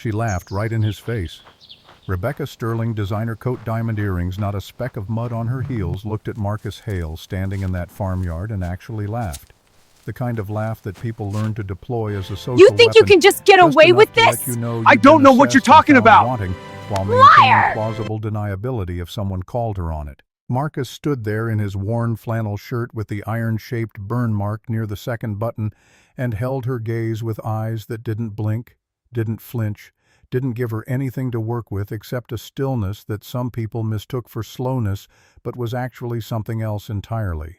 She laughed right in his face. Rebecca Sterling, designer coat, diamond earrings, not a speck of mud on her heels, looked at Marcus Hale standing in that farmyard and actually laughed. The kind of laugh that people learn to deploy as a You social think you weapon, can just get just away with enough to let this? you know I you've don't been know what you're assessed and talking found about. wanting, while maintaining Liar! plausible deniability if someone called her on it. Marcus stood there in his worn flannel shirt with the iron-shaped burn mark near the second button and held her gaze with eyes that didn't blink, didn't flinch, didn't give her anything to work with except a stillness that some people mistook for slowness but was actually something else entirely.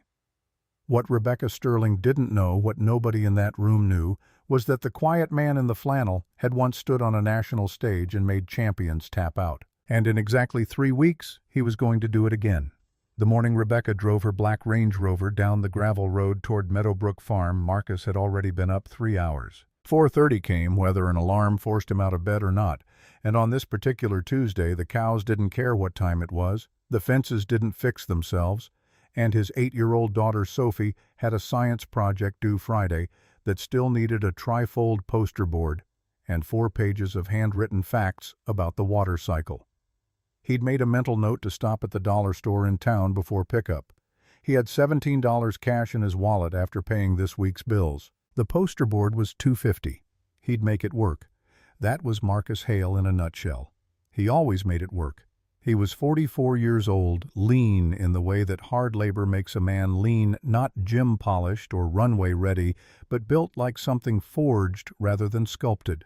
What Rebecca Sterling didn't know, what nobody in that room knew, was that the quiet man in the flannel had once stood on a national stage and made champions tap out. And in exactly 3 weeks, he was going to do it again. The morning Rebecca drove her black Range Rover down the gravel road toward Meadowbrook Farm, Marcus had already been up 3 hours. 4:30 came, whether an alarm forced him out of bed or not, and on this particular Tuesday the cows didn't care what time it was, the fences didn't fix themselves, and his 8-year-old daughter Sophie had a science project due Friday that still needed a trifold poster board and 4 pages of handwritten facts about the water cycle. He'd made a mental note to stop at the dollar store in town before pickup. He had $17 cash in his wallet after paying this week's bills. The poster board was $2.50. He'd make it work. That was Marcus Hale in a nutshell. He always made it work. He was 44 years old, lean in the way that hard labor makes a man lean, not gym-polished or runway-ready, but built like something forged rather than sculpted.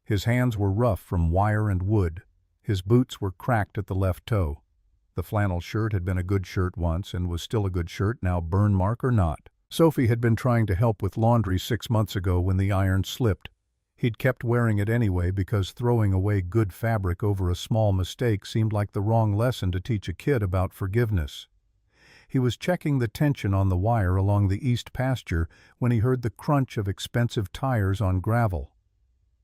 His hands were rough from wire and wood. His boots were cracked at the left toe. The flannel shirt had been a good shirt once and was still a good shirt, now burn mark or not. Sophie had been trying to help with laundry 6 months ago when the iron slipped. He'd kept wearing it anyway because throwing away good fabric over a small mistake seemed like the wrong lesson to teach a kid about forgiveness. He was checking the tension on the wire along the east pasture when he heard the crunch of expensive tires on gravel.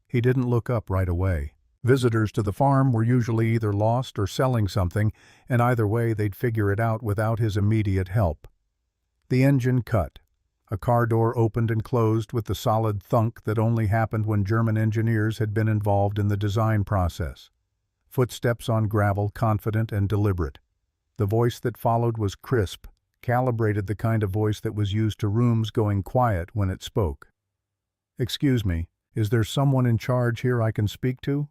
He didn't look up right away. Visitors to the farm were usually either lost or selling something, and either way they'd figure it out without his immediate help. The engine cut. A car door opened and closed with the solid thunk that only happened when German engineers had been involved in the design process. Footsteps on gravel, confident and deliberate. The voice that followed was crisp, calibrated, the kind of voice that was used to rooms going quiet when it spoke. "Excuse me, is there someone in charge here I can speak to?"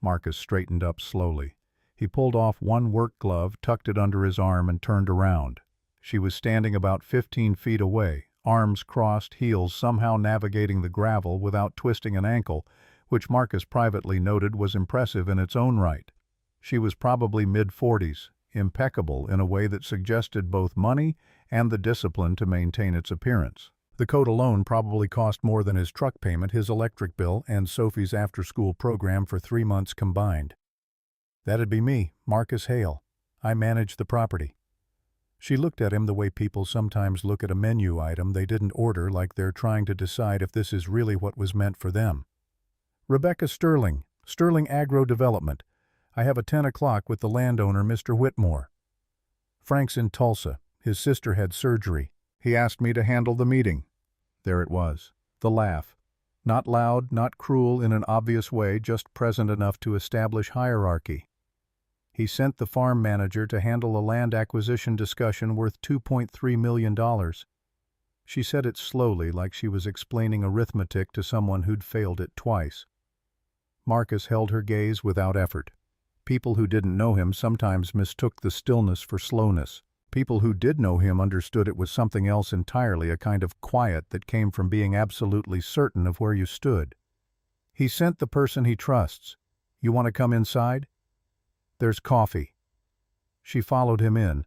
Marcus straightened up slowly. He pulled off one work glove, tucked it under his arm, and turned around. She was standing about 15 feet away, arms crossed, heels somehow navigating the gravel without twisting an ankle, which Marcus privately noted was impressive in its own right. She was probably mid-40s, impeccable in a way that suggested both money and the discipline to maintain its appearance. The coat alone probably cost more than his truck payment, his electric bill, and Sophie's after-school program for 3 months combined. "That'd be me, Marcus Hale. I manage the property." She looked at him the way people sometimes look at a menu item they didn't order, like they're trying to decide if this is really what was meant for them. "Rebecca Sterling, Sterling Agro Development. I have a 10 o'clock with the landowner, Mr. Whitmore. Frank's in Tulsa. His sister had surgery. He asked me to handle the meeting." There it was, the laugh. Not loud, not cruel in an obvious way, just present enough to establish hierarchy. He sent the farm manager to handle a land acquisition discussion worth $2.3 million. She said it slowly, like she was explaining arithmetic to someone who'd failed it twice. Marcus held her gaze without effort. People who didn't know him sometimes mistook the stillness for slowness. People who did know him understood it was something else entirely, a kind of quiet that came from being absolutely certain of where you stood. He sent the person he trusts. "You want to come inside? There's coffee." She followed him in,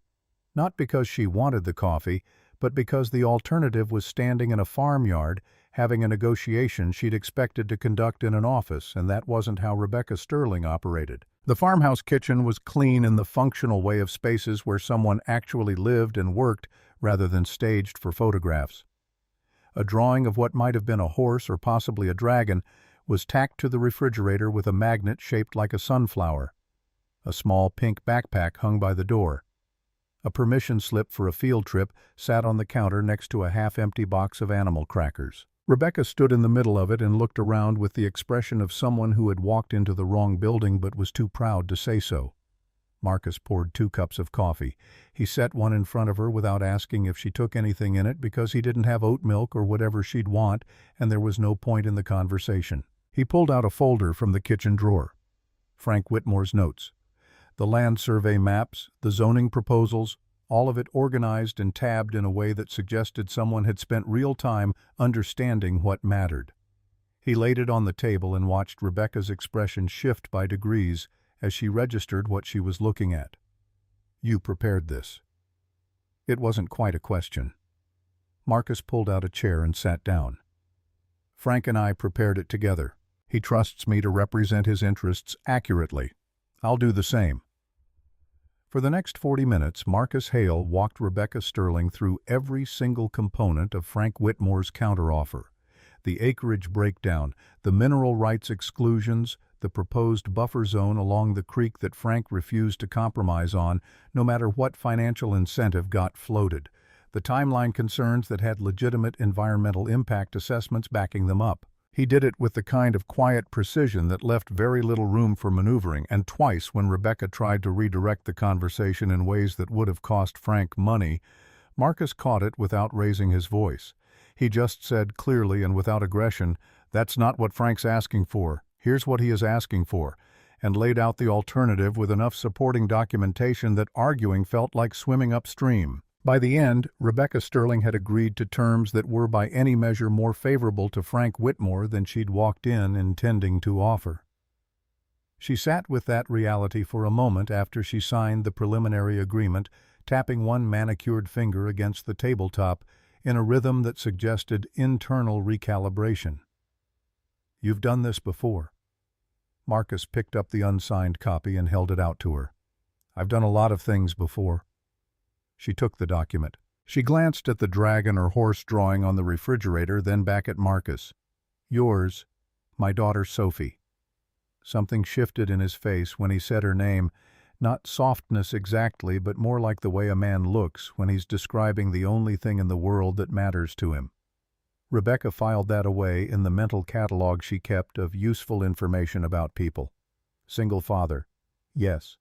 not because she wanted the coffee, but because the alternative was standing in a farmyard, having a negotiation she'd expected to conduct in an office, and that wasn't how Rebecca Sterling operated. The farmhouse kitchen was clean in the functional way of spaces where someone actually lived and worked rather than staged for photographs. A drawing of what might have been a horse or possibly a dragon was tacked to the refrigerator with a magnet shaped like a sunflower. A small pink backpack hung by the door. A permission slip for a field trip sat on the counter next to a half-empty box of animal crackers. Rebecca stood in the middle of it and looked around with the expression of someone who had walked into the wrong building but was too proud to say so. Marcus poured 2 cups of coffee. He set one in front of her without asking if she took anything in it because he didn't have oat milk or whatever she'd want, and there was no point in the conversation. He pulled out a folder from the kitchen drawer. Frank Whitmore's notes. The land survey maps, the zoning proposals, all of it organized and tabbed in a way that suggested someone had spent real time understanding what mattered. He laid it on the table and watched Rebecca's expression shift by degrees as she registered what she was looking at. "You prepared this." It wasn't quite a question. Marcus pulled out a chair and sat down. "Frank and I prepared it together. He trusts me to represent his interests accurately. I'll do the same." For the next 40 minutes, Marcus Hale walked Rebecca Sterling through every single component of Frank Whitmore's counteroffer. The acreage breakdown, the mineral rights exclusions, the proposed buffer zone along the creek that Frank refused to compromise on, no matter what financial incentive got floated, the timeline concerns that had legitimate environmental impact assessments backing them up. He did it with the kind of quiet precision that left very little room for maneuvering, and twice when Rebecca tried to redirect the conversation in ways that would have cost Frank money, Marcus caught it without raising his voice. He just said clearly and without aggression, "That's not what Frank's asking for. Here's what he is asking for," and laid out the alternative with enough supporting documentation that arguing felt like swimming upstream. By the end, Rebecca Sterling had agreed to terms that were by any measure more favorable to Frank Whitmore than she'd walked in intending to offer. She sat with that reality for a moment after she signed the preliminary agreement, tapping one manicured finger against the tabletop in a rhythm that suggested internal recalibration. "You've done this before." Marcus picked up the unsigned copy and held it out to her. "I've done a lot of things before." She took the document. She glanced at the dragon or horse drawing on the refrigerator, then back at Marcus. "Yours, my daughter Sophie." Something shifted in his face when he said her name, not softness exactly, but more like the way a man looks when he's describing the only thing in the world that matters to him. Rebecca filed that away in the mental catalog she kept of useful information about people. Single father. Yes.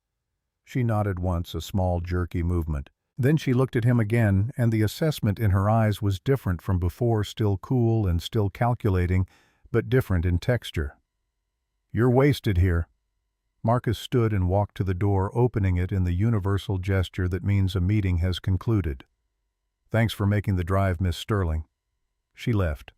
She nodded once, a small jerky movement. Then she looked at him again, and the assessment in her eyes was different from before, still cool and still calculating, but different in texture. "You're wasted here." Marcus stood and walked to the door, opening it in the universal gesture that means a meeting has concluded. "Thanks for making the drive, Miss Sterling." She left.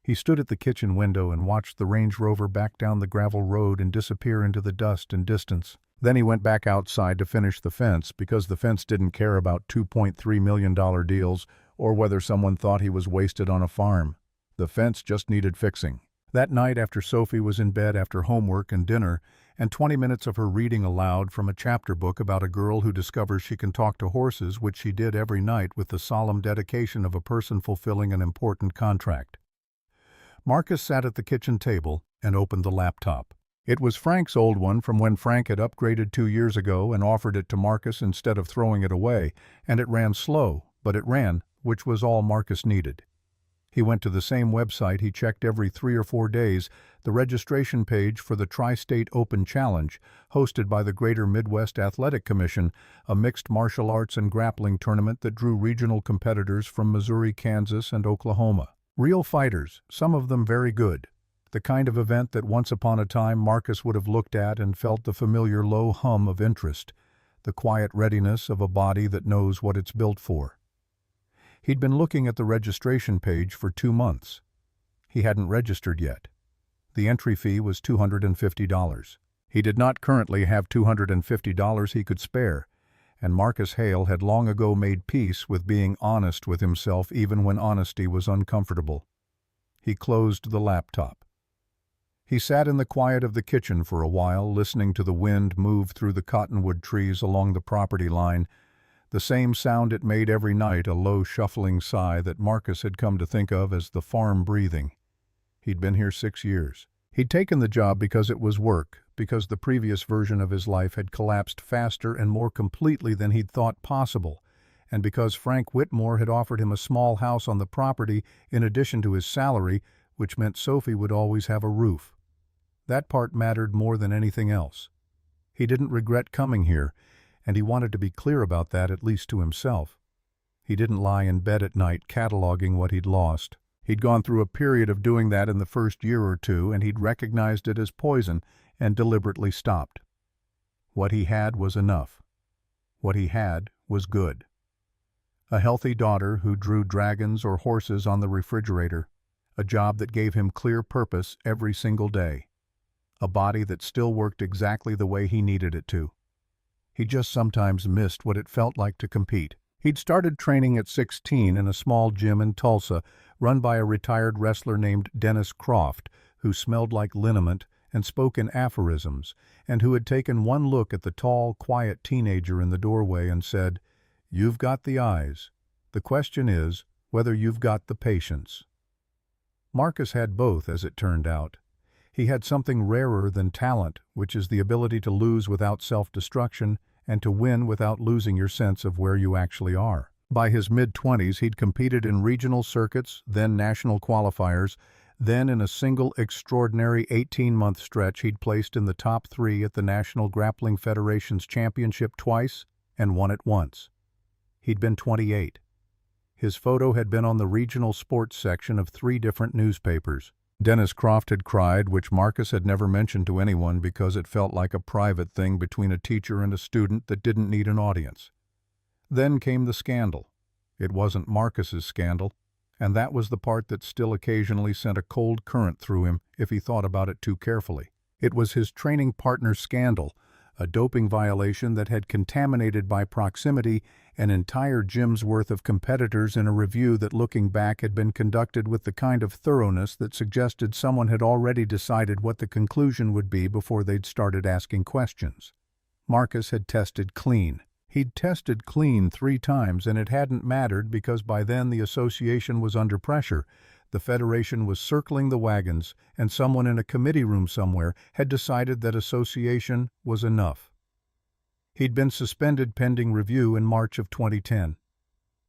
He stood at the kitchen window and watched the Range Rover back down the gravel road and disappear into the dust and distance. Then he went back outside to finish the fence, because the fence didn't care about $2.3 million deals or whether someone thought he was wasted on a farm. The fence just needed fixing. That night, after Sophie was in bed after homework and dinner, and 20 minutes of her reading aloud from a chapter book about a girl who discovers she can talk to horses, which she did every night with the solemn dedication of a person fulfilling an important contract, Marcus sat at the kitchen table and opened the laptop. It was Frank's old one from when Frank had upgraded 2 years ago and offered it to Marcus instead of throwing it away, and it ran slow, but it ran, which was all Marcus needed. He went to the same website he checked every 3 or 4 days, the registration page for the Tri-State Open Challenge, hosted by the Greater Midwest Athletic Commission, a mixed martial arts and grappling tournament that drew regional competitors from Missouri, Kansas, and Oklahoma. Real fighters, some of them very good. The kind of event that once upon a time Marcus would have looked at and felt the familiar low hum of interest, the quiet readiness of a body that knows what it's built for. He'd been looking at the registration page for 2 months. He hadn't registered yet. The entry fee was $250. He did not currently have $250 he could spare, and Marcus Hale had long ago made peace with being honest with himself even when honesty was uncomfortable. He closed the laptop. He sat in the quiet of the kitchen for a while, listening to the wind move through the cottonwood trees along the property line, the same sound it made every night, a low shuffling sigh that Marcus had come to think of as the farm breathing. He'd been here 6 years. He'd taken the job because it was work, because the previous version of his life had collapsed faster and more completely than he'd thought possible, and because Frank Whitmore had offered him a small house on the property in addition to his salary, which meant Sophie would always have a roof. That part mattered more than anything else. He didn't regret coming here, and he wanted to be clear about that, at least to himself. He didn't lie in bed at night cataloging what he'd lost. He'd gone through a period of doing that in the first year or two, and he'd recognized it as poison and deliberately stopped. What he had was enough. What he had was good. A healthy daughter who drew dragons or horses on the refrigerator, a job that gave him clear purpose every single day, a body that still worked exactly the way he needed it to. He just sometimes missed what it felt like to compete. He'd started training at 16 in a small gym in Tulsa, run by a retired wrestler named Dennis Croft, who smelled like liniment and spoke in aphorisms, and who had taken one look at the tall, quiet teenager in the doorway and said, "You've got the eyes. The question is whether you've got the patience." Marcus had both, as it turned out. He had something rarer than talent, which is the ability to lose without self-destruction and to win without losing your sense of where you actually are. By his mid-20s, he'd competed in regional circuits, then national qualifiers, then in a single extraordinary 18-month stretch he'd placed in the top 3 at the National Grappling Federation's championship twice and won it once. He'd been 28. His photo had been on the regional sports section of 3 different newspapers. Dennis Croft had cried, which Marcus had never mentioned to anyone because it felt like a private thing between a teacher and a student that didn't need an audience. Then came the scandal. It wasn't Marcus's scandal, and that was the part that still occasionally sent a cold current through him if he thought about it too carefully. It was his training partner's scandal, a doping violation that had contaminated by proximity an entire gym's worth of competitors in a review that, looking back, had been conducted with the kind of thoroughness that suggested someone had already decided what the conclusion would be before they'd started asking questions. Marcus had tested clean. He'd tested clean 3 times, and it hadn't mattered because by then the association was under pressure. The Federation was circling the wagons, and someone in a committee room somewhere had decided that association was enough. He'd been suspended pending review in March of 2010.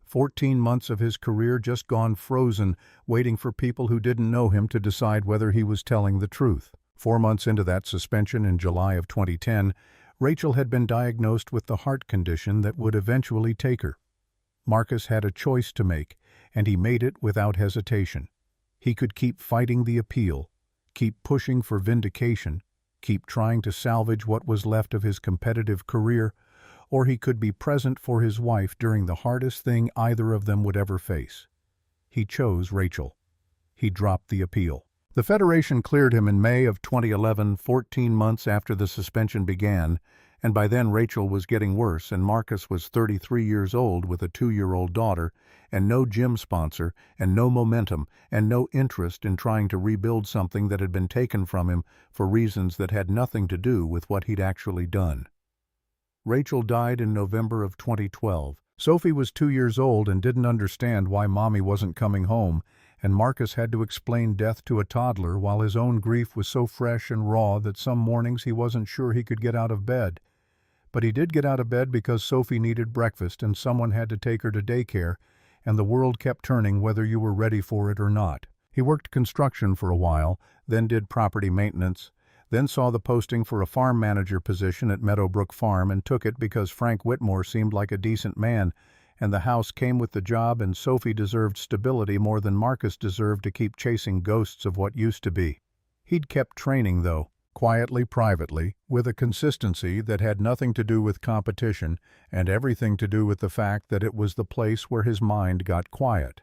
14 months of his career just gone frozen, waiting for people who didn't know him to decide whether he was telling the truth. 4 months into that suspension in July of 2010, Rachel had been diagnosed with the heart condition that would eventually take her. Marcus had a choice to make, and he made it without hesitation. He could keep fighting the appeal, keep pushing for vindication, keep trying to salvage what was left of his competitive career, or he could be present for his wife during the hardest thing either of them would ever face. He chose Rachel. He dropped the appeal. The Federation cleared him in May of 2011, 14 months after the suspension began, and by then Rachel was getting worse and Marcus was 33 years old with a 2-year-old daughter, and no gym sponsor, and no momentum, and no interest in trying to rebuild something that had been taken from him for reasons that had nothing to do with what he'd actually done. Rachel died in November of 2012. Sophie was 2 years old and didn't understand why Mommy wasn't coming home, and Marcus had to explain death to a toddler while his own grief was so fresh and raw that some mornings he wasn't sure he could get out of bed. But he did get out of bed because Sophie needed breakfast and someone had to take her to daycare, and the world kept turning whether you were ready for it or not. He worked construction for a while, then did property maintenance, then saw the posting for a farm manager position at Meadowbrook Farm and took it because Frank Whitmore seemed like a decent man, and the house came with the job, and Sophie deserved stability more than Marcus deserved to keep chasing ghosts of what used to be. He'd kept training, though, quietly, privately, with a consistency that had nothing to do with competition and everything to do with the fact that it was the place where his mind got quiet.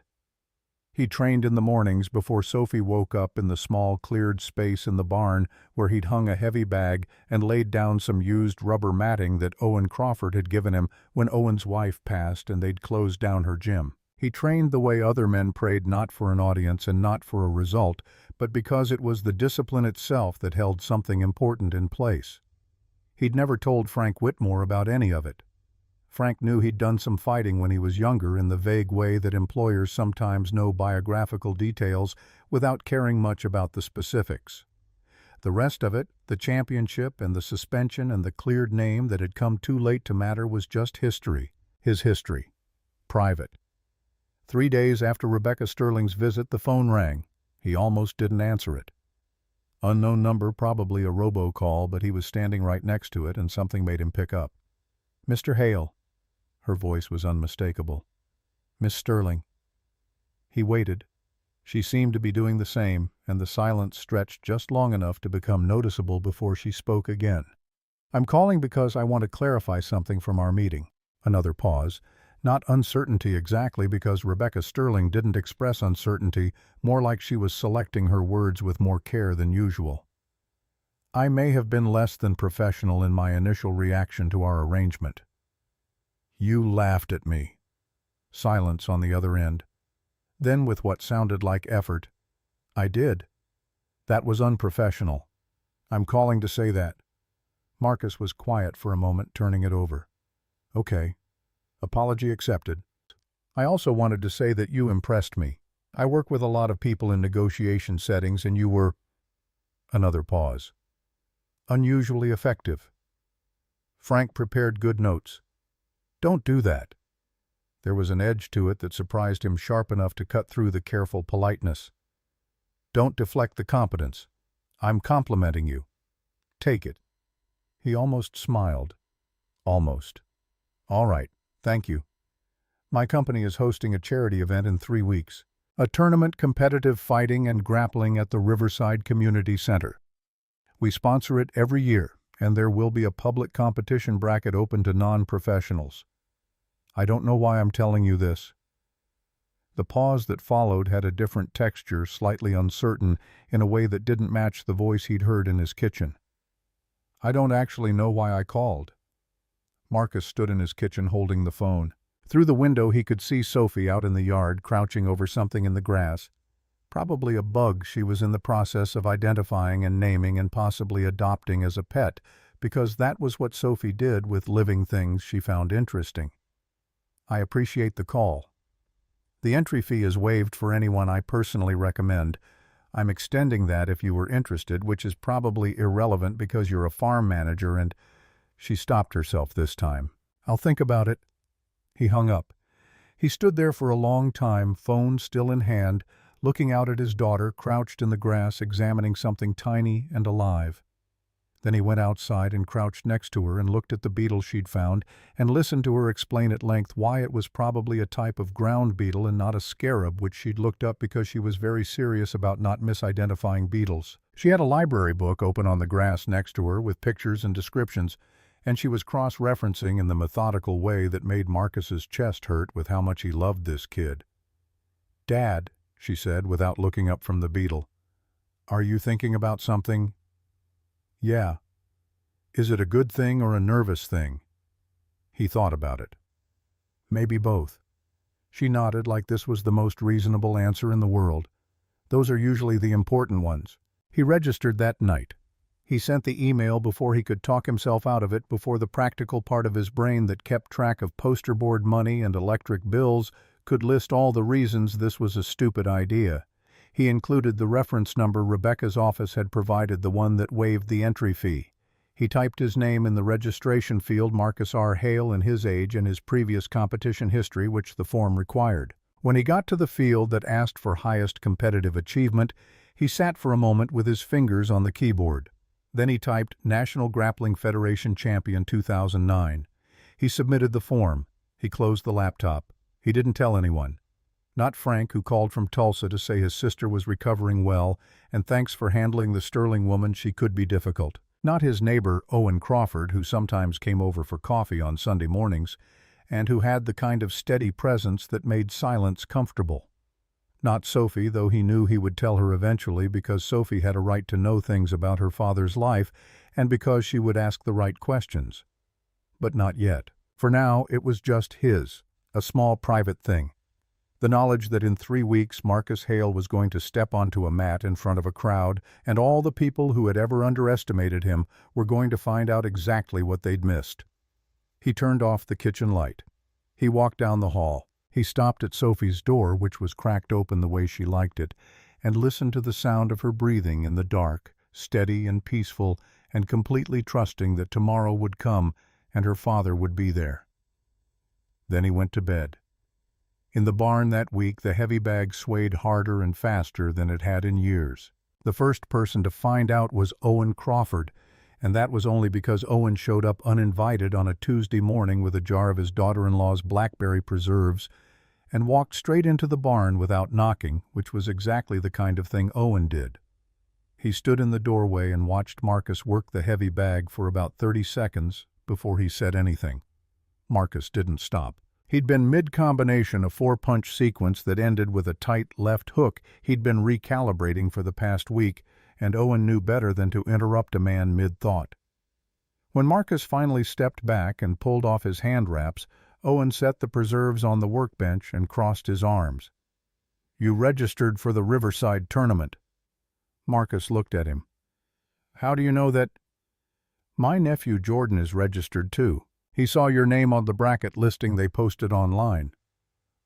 He trained in the mornings before Sophie woke up in the small cleared space in the barn where he'd hung a heavy bag and laid down some used rubber matting that Owen Crawford had given him when Owen's wife passed and they'd closed down her gym. He trained the way other men prayed, not for an audience and not for a result, but because it was the discipline itself that held something important in place. He'd never told Frank Whitmore about any of it. Frank knew he'd done some fighting when he was younger in the vague way that employers sometimes know biographical details without caring much about the specifics. The rest of it, the championship and the suspension and the cleared name that had come too late to matter, was just history, his history. Private. 3 days after Rebecca Sterling's visit, the phone rang. He almost didn't answer it. Unknown number, probably a robocall, but he was standing right next to it and something made him pick up. "Mr. Hale." Her voice was unmistakable. "Miss Sterling." He waited. She seemed to be doing the same, and the silence stretched just long enough to become noticeable before she spoke again. "I'm calling because I want to clarify something from our meeting." Another pause. Not uncertainty exactly, because Rebecca Sterling didn't express uncertainty, more like she was selecting her words with more care than usual. "I may have been less than professional in my initial reaction to our arrangement." "You laughed at me." Silence on the other end. Then, with what sounded like effort, "I did. That was unprofessional. I'm calling to say that." Marcus was quiet for a moment, turning it over. "Okay. Apology accepted. I also wanted to say that you impressed me. I work with a lot of people in negotiation settings, and you were—" Another pause. "Unusually effective." Frank prepared good notes. "Don't do that." There was an edge to it that surprised him, sharp enough to cut through the careful politeness. "Don't deflect the competence. I'm complimenting you. Take it." He almost smiled. Almost. "All right, thank you. My company is hosting a charity event in 3 weeks. A tournament competitive fighting and grappling at the Riverside Community Center. We sponsor it every year, and there will be a public competition bracket open to non-professionals. I don't know why I'm telling you this." The pause that followed had a different texture, slightly uncertain, in a way that didn't match the voice he'd heard in his kitchen. "I don't actually know why I called." Marcus stood in his kitchen holding the phone. Through the window he could see Sophie out in the yard, crouching over something in the grass. Probably a bug she was in the process of identifying and naming and possibly adopting as a pet, because that was what Sophie did with living things she found interesting. "I appreciate the call. The entry fee is waived for anyone I personally recommend. I'm extending that if you were interested, which is probably irrelevant because you're a farm manager and—" She stopped herself this time. "I'll think about it." He hung up. He stood there for a long time, phone still in hand, looking out at his daughter, crouched in the grass, examining something tiny and alive. Then he went outside and crouched next to her and looked at the beetle she'd found and listened to her explain at length why it was probably a type of ground beetle and not a scarab, which she'd looked up because she was very serious about not misidentifying beetles. She had a library book open on the grass next to her with pictures and descriptions, and she was cross-referencing in the methodical way that made Marcus's chest hurt with how much he loved this kid. "Dad," she said without looking up from the beetle, "are you thinking about something?" "Yeah." "Is it a good thing or a nervous thing?" He thought about it. "Maybe both." She nodded like this was the most reasonable answer in the world. Those are usually the important ones. He registered that night. He sent the email before he could talk himself out of it, before the practical part of his brain that kept track of poster board money and electric bills could list all the reasons this was a stupid idea. He included the reference number Rebecca's office had provided, the one that waived the entry fee. He typed his name in the registration field, Marcus R. Hale, and his age and his previous competition history, which the form required. When he got to the field that asked for highest competitive achievement, he sat for a moment with his fingers on the keyboard. Then he typed National Grappling Federation Champion 2009. He submitted the form. He closed the laptop. He didn't tell anyone. Not Frank, who called from Tulsa to say his sister was recovering well, and thanks for handling the Sterling woman, she could be difficult. Not his neighbor, Owen Crawford, who sometimes came over for coffee on Sunday mornings, and who had the kind of steady presence that made silence comfortable. Not Sophie, though he knew he would tell her eventually, because Sophie had a right to know things about her father's life, and because she would ask the right questions. But not yet. For now, it was just his, a small private thing. The knowledge that in 3 weeks Marcus Hale was going to step onto a mat in front of a crowd, and all the people who had ever underestimated him were going to find out exactly what they'd missed. He turned off the kitchen light. He walked down the hall. He stopped at Sophie's door, which was cracked open the way she liked it, and listened to the sound of her breathing in the dark, steady and peaceful, and completely trusting that tomorrow would come and her father would be there. Then he went to bed. In the barn that week, the heavy bag swayed harder and faster than it had in years. The first person to find out was Owen Crawford, and that was only because Owen showed up uninvited on a Tuesday morning with a jar of his daughter-in-law's blackberry preserves and walked straight into the barn without knocking, which was exactly the kind of thing Owen did. He stood in the doorway and watched Marcus work the heavy bag for about 30 seconds before he said anything. Marcus didn't stop. He'd been mid-combination, a 4-punch sequence that ended with a tight left hook he'd been recalibrating for the past week, and Owen knew better than to interrupt a man mid-thought. When Marcus finally stepped back and pulled off his hand wraps, Owen set the preserves on the workbench and crossed his arms. "You registered for the Riverside tournament." Marcus looked at him. "How do you know that?" "My nephew Jordan is registered too. He saw your name on the bracket listing they posted online."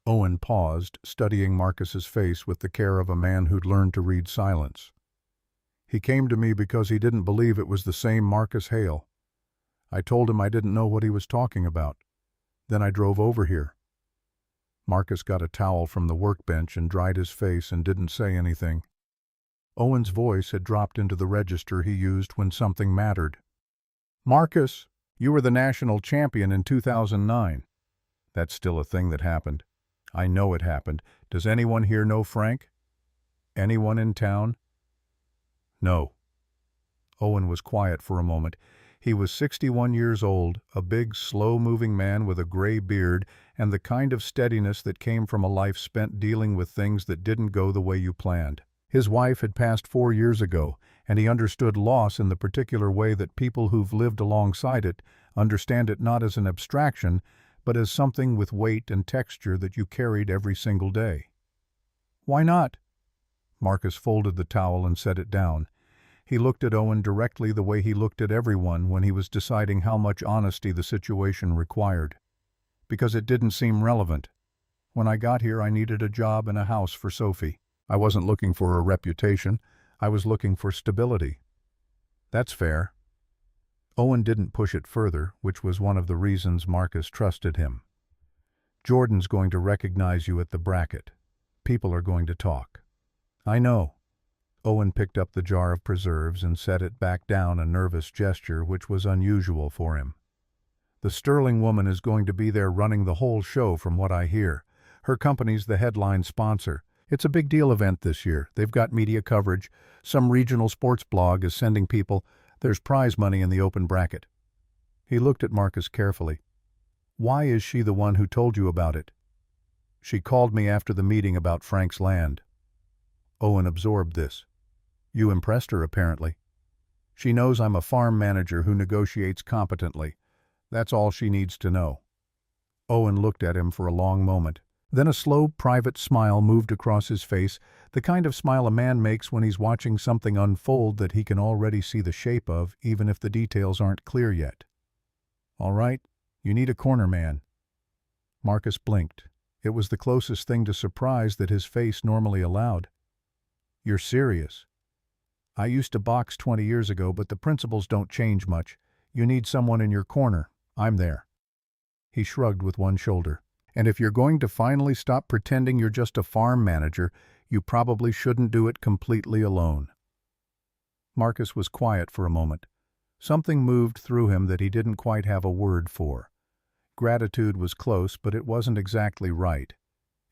Owen paused, studying Marcus's face with the care of a man who'd learned to read silence. "He came to me because he didn't believe it was the same Marcus Hale. I told him I didn't know what he was talking about. Then I drove over here." Marcus got a towel from the workbench and dried his face and didn't say anything. Owen's voice had dropped into the register he used when something mattered. "Marcus, you were the national champion in 2009. That's still a thing that happened. I know it happened. Does anyone here know Frank? Anyone in town?" "No." Owen was quiet for a moment. He was 61 years old, a big, slow-moving man with a gray beard and the kind of steadiness that came from a life spent dealing with things that didn't go the way you planned. His wife had passed 4 years ago, and he understood loss in the particular way that people who've lived alongside it understand it not as an abstraction, but as something with weight and texture that you carried every single day. "Why not?" Marcus folded the towel and set it down. He looked at Owen directly the way he looked at everyone when he was deciding how much honesty the situation required. "Because it didn't seem relevant. When I got here, I needed a job and a house for Sophie. I wasn't looking for a reputation. I was looking for stability." "That's fair." Owen didn't push it further, which was one of the reasons Marcus trusted him. "Jordan's going to recognize you at the bracket. People are going to talk." "I know." Owen picked up the jar of preserves and set it back down, a nervous gesture which was unusual for him. "The Sterling woman is going to be there running the whole show from what I hear. Her company's the headline sponsor. It's a big deal event this year. They've got media coverage. Some regional sports blog is sending people. There's prize money in the open bracket." He looked at Marcus carefully. "Why is she the one who told you about it?" "She called me after the meeting about Frank's land." Owen absorbed this. "You impressed her, apparently." "She knows I'm a farm manager who negotiates competently. That's all she needs to know." Owen looked at him for a long moment. Then a slow, private smile moved across his face, the kind of smile a man makes when he's watching something unfold that he can already see the shape of, even if the details aren't clear yet. "All right, you need a corner man." Marcus blinked. It was the closest thing to surprise that his face normally allowed. "You're serious?" "I used to box 20 years ago, but the principles don't change much. You need someone in your corner. I'm there." He shrugged with one shoulder. "And if you're going to finally stop pretending you're just a farm manager, you probably shouldn't do it completely alone." Marcus was quiet for a moment. Something moved through him that he didn't quite have a word for. Gratitude was close, but it wasn't exactly right.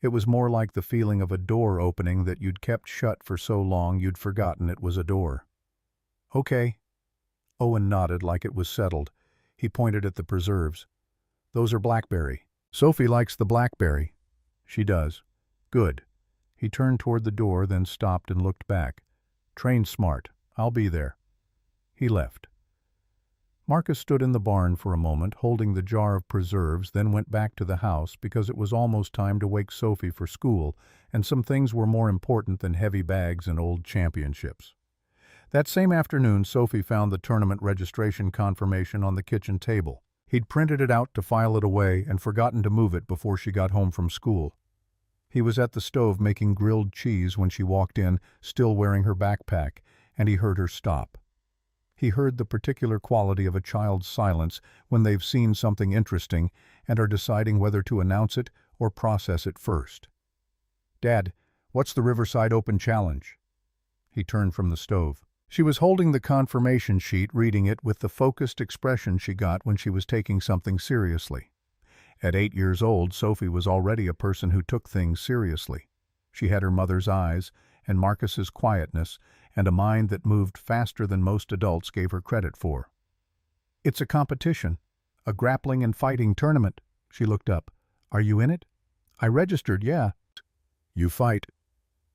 It was more like the feeling of a door opening that you'd kept shut for so long you'd forgotten it was a door. "Okay." Owen nodded like it was settled. He pointed at the preserves. "Those are blackberry. Sophie likes the blackberry." "She does." "Good." He turned toward the door, then stopped and looked back. "Train smart. I'll be there." He left. Marcus stood in the barn for a moment, holding the jar of preserves, then went back to the house because it was almost time to wake Sophie for school, and some things were more important than heavy bags and old championships. That same afternoon, Sophie found the tournament registration confirmation on the kitchen table. He'd printed it out to file it away and forgotten to move it before she got home from school. He was at the stove making grilled cheese when she walked in, still wearing her backpack, and he heard her stop. He heard the particular quality of a child's silence when they've seen something interesting and are deciding whether to announce it or process it first. "Dad, what's the Riverside Open Challenge?" He turned from the stove. She was holding the confirmation sheet, reading it with the focused expression she got when she was taking something seriously. At 8 years old, Sophie was already a person who took things seriously. She had her mother's eyes and Marcus's quietness and a mind that moved faster than most adults gave her credit for. "It's a competition, a grappling and fighting tournament." She looked up. "Are you in it?" "I registered, yeah." "You fight."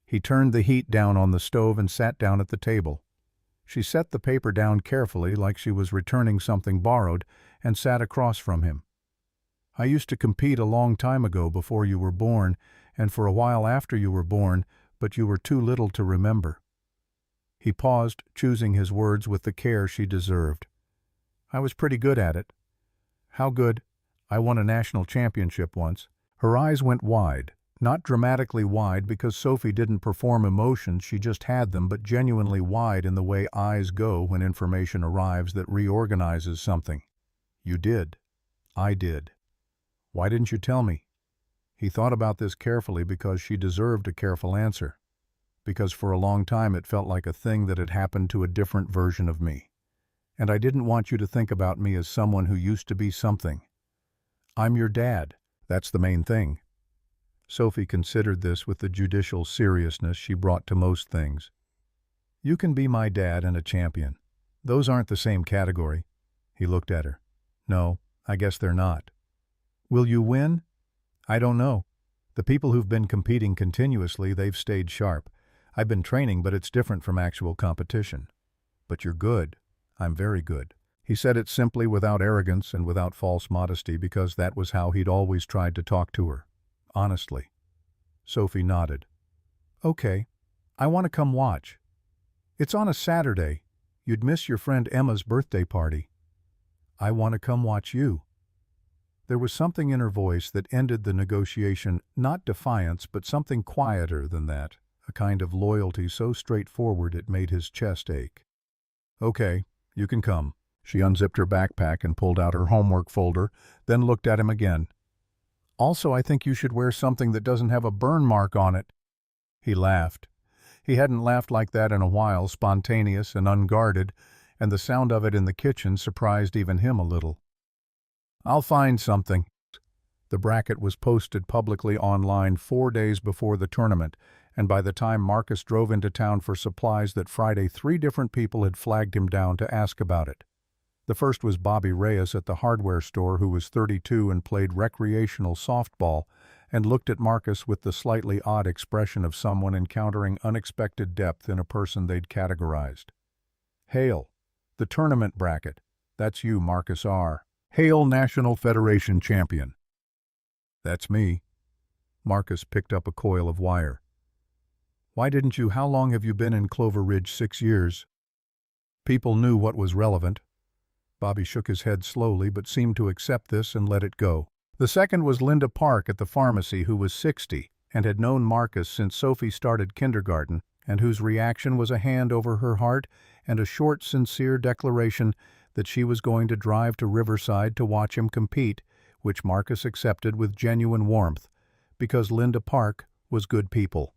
He turned the heat down on the stove and sat down at the table. She set the paper down carefully like she was returning something borrowed and sat across from him. "I used to compete a long time ago before you were born and for a while after you were born, but you were too little to remember." He paused, choosing his words with the care she deserved. "I was pretty good at it." "How good?" "I won a national championship once." Her eyes went wide, not dramatically wide because Sophie didn't perform emotions, she just had them, but genuinely wide in the way eyes go when information arrives that reorganizes something. "You did." "I did." "Why didn't you tell me?" He thought about this carefully because she deserved a careful answer. Because for a long time it felt like a thing that had happened to a different version of me. And I didn't want you to think about me as someone who used to be something. "I'm your dad. That's the main thing." Sophie considered this with the judicial seriousness she brought to most things. "You can be my dad and a champion. Those aren't the same category." He looked at her. "No, I guess they're not." "Will you win?" "I don't know. The people who've been competing continuously, they've stayed sharp. I've been training, but it's different from actual competition." "But you're good." "I'm very good." He said it simply, without arrogance and without false modesty, because that was how he'd always tried to talk to her. Honestly. Sophie nodded. "Okay. I want to come watch." "It's on a Saturday. You'd miss your friend Emma's birthday party." "I want to come watch you." There was something in her voice that ended the negotiation, not defiance, but something quieter than that, a kind of loyalty so straightforward it made his chest ache. "Okay, you can come." She unzipped her backpack and pulled out her homework folder, then looked at him again. "Also, I think you should wear something that doesn't have a burn mark on it." He laughed. He hadn't laughed like that in a while, spontaneous and unguarded, and the sound of it in the kitchen surprised even him a little. "I'll find something." The bracket was posted publicly online 4 days before the tournament, and by the time Marcus drove into town for supplies that Friday, 3 different people had flagged him down to ask about it. The first was Bobby Reyes at the hardware store, who was 32 and played recreational softball, and looked at Marcus with the slightly odd expression of someone encountering unexpected depth in a person they'd categorized. "Hale, the tournament bracket. That's you, Marcus R. Hale, National Federation Champion." "That's me." Marcus picked up a coil of wire. "Why didn't you? How long have you been in Clover Ridge? 6 years. People knew what was relevant." Bobby shook his head slowly but seemed to accept this and let it go. The second was Linda Park at the pharmacy, who was 60 and had known Marcus since Sophie started kindergarten, and whose reaction was a hand over her heart and a short, sincere declaration that she was going to drive to Riverside to watch him compete, which Marcus accepted with genuine warmth, because Linda Park was good people.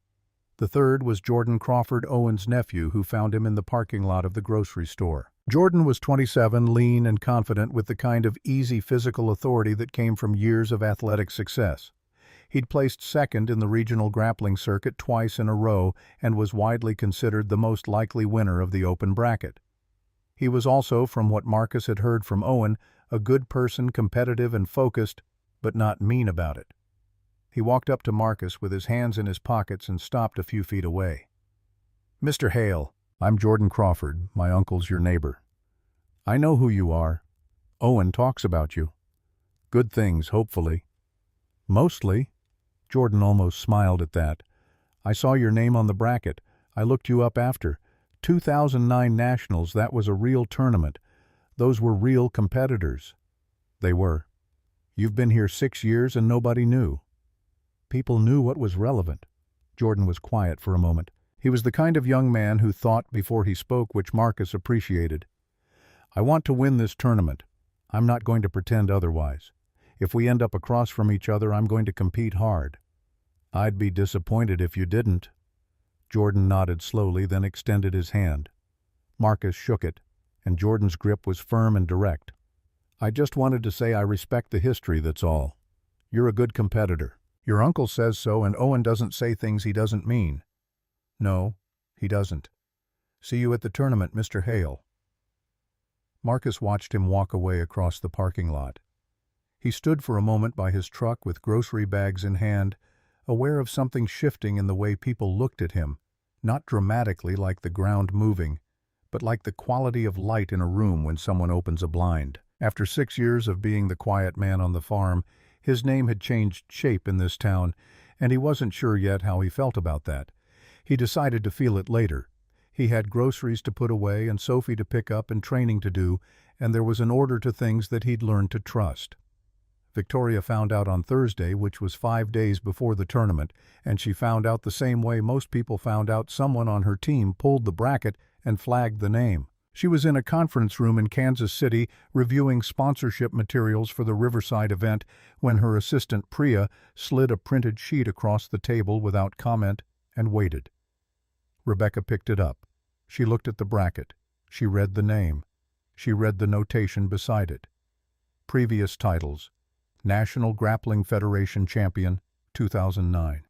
The third was Jordan Crawford, Owen's nephew, who found him in the parking lot of the grocery store. Jordan was 27, lean and confident, with the kind of easy physical authority that came from years of athletic success. He'd placed second in the regional grappling circuit twice in a row and was widely considered the most likely winner of the open bracket. He was also, from what Marcus had heard from Owen, a good person, competitive and focused, but not mean about it. He walked up to Marcus with his hands in his pockets and stopped a few feet away. "Mr. Hale, I'm Jordan Crawford. My uncle's your neighbor. I know who you are. Owen talks about you. Good things, hopefully." "Mostly." Jordan almost smiled at that. "I saw your name on the bracket. I looked you up after. 2009 Nationals, that was a real tournament. Those were real competitors." "They were." "You've been here 6 years and nobody knew." "People knew what was relevant." Jordan was quiet for a moment. He was the kind of young man who thought before he spoke, which Marcus appreciated. "I want to win this tournament. I'm not going to pretend otherwise. If we end up across from each other, I'm going to compete hard." "I'd be disappointed if you didn't." Jordan nodded slowly, then extended his hand. Marcus shook it, and Jordan's grip was firm and direct. "I just wanted to say I respect the history, that's all. You're a good competitor. Your uncle says so, and Owen doesn't say things he doesn't mean." "No, he doesn't. See you at the tournament, Mr. Hale." Marcus watched him walk away across the parking lot. He stood for a moment by his truck with grocery bags in hand, aware of something shifting in the way people looked at him, not dramatically like the ground moving, but like the quality of light in a room when someone opens a blind. After 6 years of being the quiet man on the farm, his name had changed shape in this town, and he wasn't sure yet how he felt about that. He decided to feel it later. He had groceries to put away and Sophie to pick up and training to do, and there was an order to things that he'd learned to trust. Victoria found out on Thursday, which was 5 days before the tournament, and she found out the same way most people found out: someone on her team pulled the bracket and flagged the name. She was in a conference room in Kansas City reviewing sponsorship materials for the Riverside event when her assistant Priya slid a printed sheet across the table without comment and waited. Rebecca picked it up. She looked at the bracket. She read the name. She read the notation beside it. Previous titles: National Grappling Federation Champion, 2009.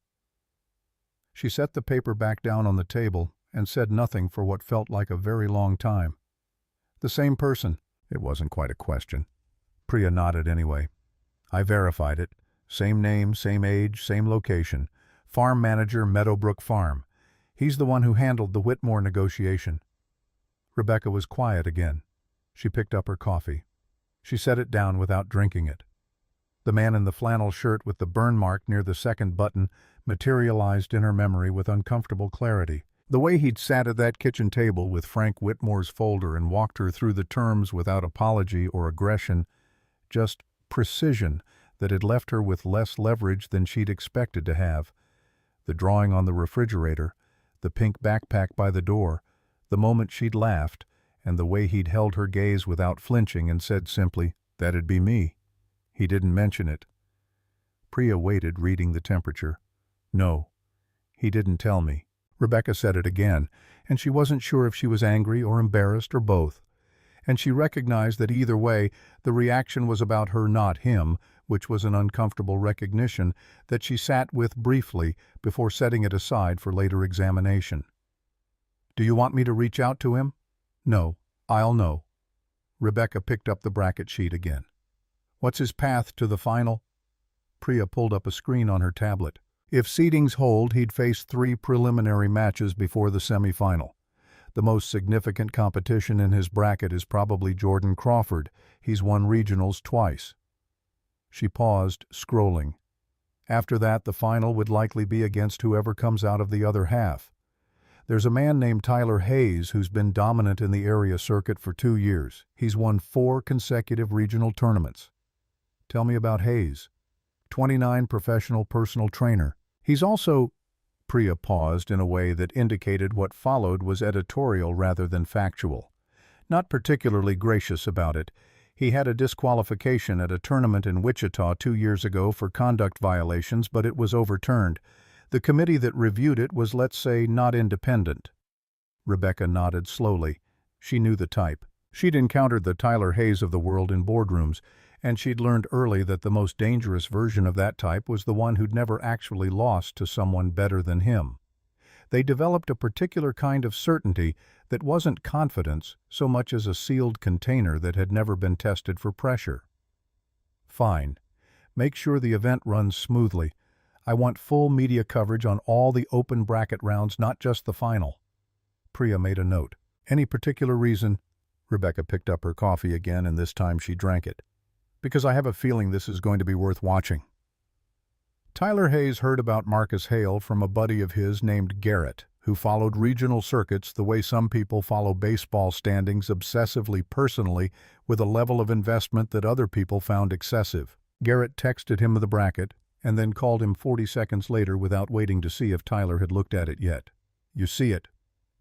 She set the paper back down on the table and said nothing for what felt like a very long time. "The same person." It wasn't quite a question. Priya nodded anyway. "I verified it. Same name, same age, same location. Farm manager, Meadowbrook Farm. He's the one who handled the Whitmore negotiation." Rebecca was quiet again. She picked up her coffee. She set it down without drinking it. The man in the flannel shirt with the burn mark near the second button materialized in her memory with uncomfortable clarity. The way he'd sat at that kitchen table with Frank Whitmore's folder and walked her through the terms without apology or aggression, just precision that had left her with less leverage than she'd expected to have. The drawing on the refrigerator, the pink backpack by the door, the moment she'd laughed, and the way he'd held her gaze without flinching and said simply, "That'd be me." He didn't mention it. Priya waited, reading the temperature. "No, he didn't tell me." Rebecca said it again, and she wasn't sure if she was angry or embarrassed or both. And she recognized that either way, the reaction was about her, not him, which was an uncomfortable recognition that she sat with briefly before setting it aside for later examination. "Do you want me to reach out to him?" "No, I'll know." Rebecca picked up the bracket sheet again. "What's his path to the final?" Priya pulled up a screen on her tablet. If seedings hold, he'd face 3 preliminary matches before the semifinal. The most significant competition in his bracket is probably Jordan Crawford. He's won regionals twice. She paused, scrolling. After that, the final would likely be against whoever comes out of the other half. There's a man named Tyler Hayes who's been dominant in the area circuit for 2 years. He's won 4 consecutive regional tournaments. "Tell me about Hayes." 29 professional personal trainer. He's also... Priya paused in a way that indicated what followed was editorial rather than factual. Not particularly gracious about it. He had a disqualification at a tournament in Wichita 2 years ago for conduct violations, but it was overturned. The committee that reviewed it was, let's say, not independent. Rebecca nodded slowly. She knew the type. She'd encountered the Tyler Hayes of the world in boardrooms, and she'd learned early that the most dangerous version of that type was the one who'd never actually lost to someone better than him. They developed a particular kind of certainty that wasn't confidence so much as a sealed container that had never been tested for pressure. "Fine. Make sure the event runs smoothly. I want full media coverage on all the open bracket rounds, not just the final." Priya made a note. "Any particular reason?" Rebecca picked up her coffee again, and this time she drank it. "Because I have a feeling this is going to be worth watching." Tyler Hayes heard about Marcus Hale from a buddy of his named Garrett, who followed regional circuits the way some people follow baseball standings obsessively personally, with a level of investment that other people found excessive. Garrett texted him the bracket, and then called him 40 seconds later without waiting to see if Tyler had looked at it yet. "You see it."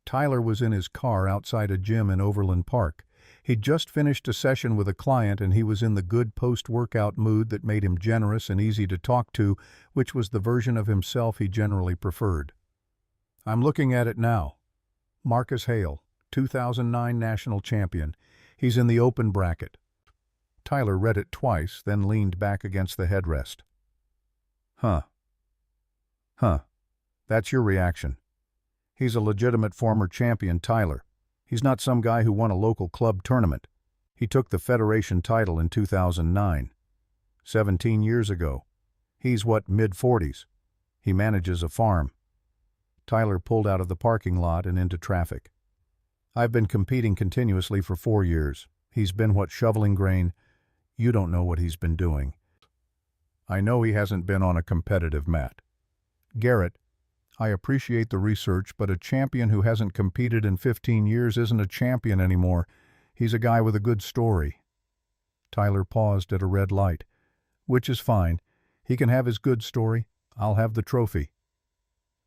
Tyler was in his car outside a gym in Overland Park. He'd just finished a session with a client and he was in the good post-workout mood that made him generous and easy to talk to, which was the version of himself he generally preferred. I'm looking at it now. Marcus Hale, 2009 National Champion. He's in the open bracket. Tyler read it twice, then leaned back against the headrest. Huh. That's your reaction. He's a legitimate former champion, Tyler. He's not some guy who won a local club tournament. He took the Federation title in 2009. 17 years ago. He's mid-40s. He manages a farm. Tyler pulled out of the parking lot and into traffic. I've been competing continuously for 4 years. He's been shoveling grain. You don't know what he's been doing. I know he hasn't been on a competitive mat. Garrett, I appreciate the research, but a champion who hasn't competed in 15 years isn't a champion anymore. He's a guy with a good story. Tyler paused at a red light. Which is fine. He can have his good story. I'll have the trophy.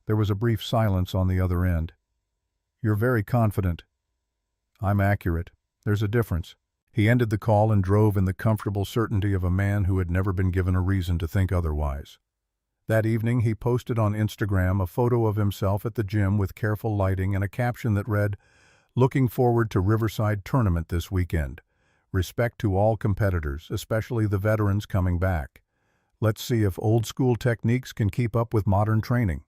There was a brief silence on the other end. You're very confident. I'm accurate. There's a difference. He ended the call and drove in the comfortable certainty of a man who had never been given a reason to think otherwise. That evening he posted on Instagram a photo of himself at the gym with careful lighting and a caption that read, "Looking forward to Riverside Tournament this weekend. Respect to all competitors, especially the veterans coming back. Let's see if old-school techniques can keep up with modern training."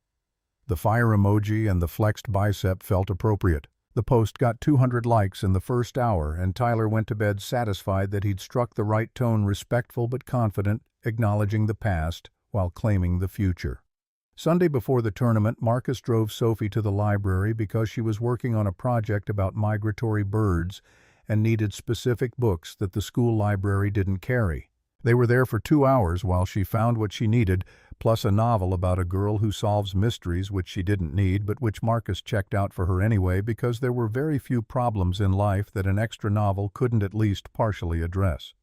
The fire emoji and the flexed bicep felt appropriate. The post got 200 likes in the first hour, and Tyler went to bed satisfied that he'd struck the right tone, respectful but confident, acknowledging the past while claiming the future. Sunday before the tournament, Marcus drove Sophie to the library because she was working on a project about migratory birds and needed specific books that the school library didn't carry. They were there for 2 hours while she found what she needed, plus a novel about a girl who solves mysteries which she didn't need but which Marcus checked out for her anyway because there were very few problems in life that an extra novel couldn't at least partially address.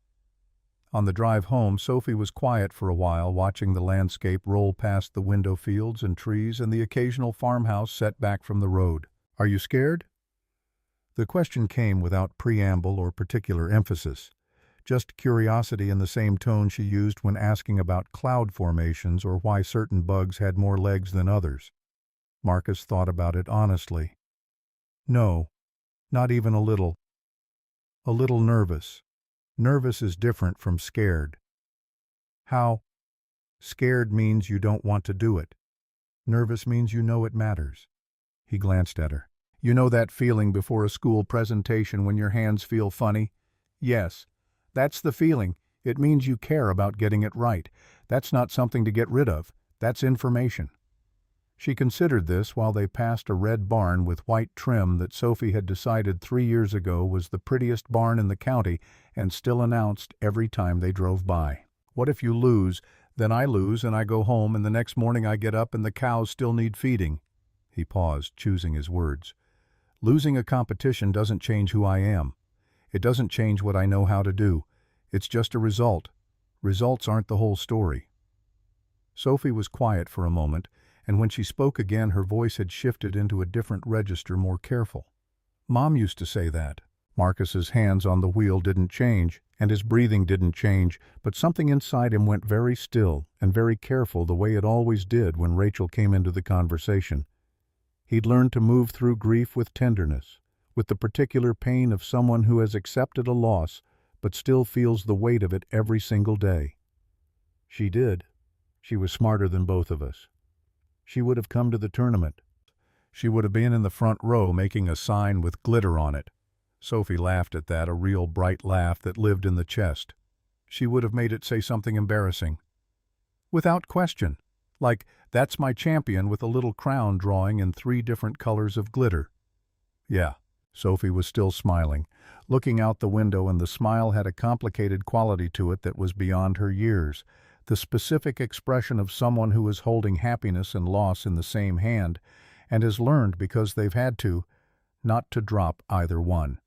On the drive home, Sophie was quiet for a while, watching the landscape roll past the window fields and trees and the occasional farmhouse set back from the road. "Are you scared?" The question came without preamble or particular emphasis, just curiosity in the same tone she used when asking about cloud formations or why certain bugs had more legs than others. Marcus thought about it honestly. No, not even a little. A little nervous. Nervous is different from scared. How? Scared means you don't want to do it. Nervous means you know it matters. He glanced at her. You know that feeling before a school presentation when your hands feel funny? Yes. That's the feeling. It means you care about getting it right. That's not something to get rid of. That's information. She considered this while they passed a red barn with white trim that Sophie had decided 3 years ago was the prettiest barn in the county and still announced every time they drove by. What if you lose, then I lose and I go home and the next morning I get up and the cows still need feeding? He paused, choosing his words. Losing a competition doesn't change who I am. It doesn't change what I know how to do. It's just a result. Results aren't the whole story. Sophie was quiet for a moment, and when she spoke again her voice had shifted into a different register, more careful. Mom used to say that. Marcus's hands on the wheel didn't change, and his breathing didn't change, but something inside him went very still and very careful the way it always did when Rachel came into the conversation. He'd learned to move through grief with tenderness, with the particular pain of someone who has accepted a loss but still feels the weight of it every single day. She did. She was smarter than both of us. She would have come to the tournament. She would have been in the front row making a sign with glitter on it. Sophie laughed at that, a real bright laugh that lived in the chest. She would have made it say something embarrassing. Without question. Like, "That's my champion," with a little crown drawing in 3 different colors of glitter. Yeah. Sophie was still smiling, looking out the window, and the smile had a complicated quality to it that was beyond her years, the specific expression of someone who is holding happiness and loss in the same hand, and has learned, because they've had to, not to drop either one.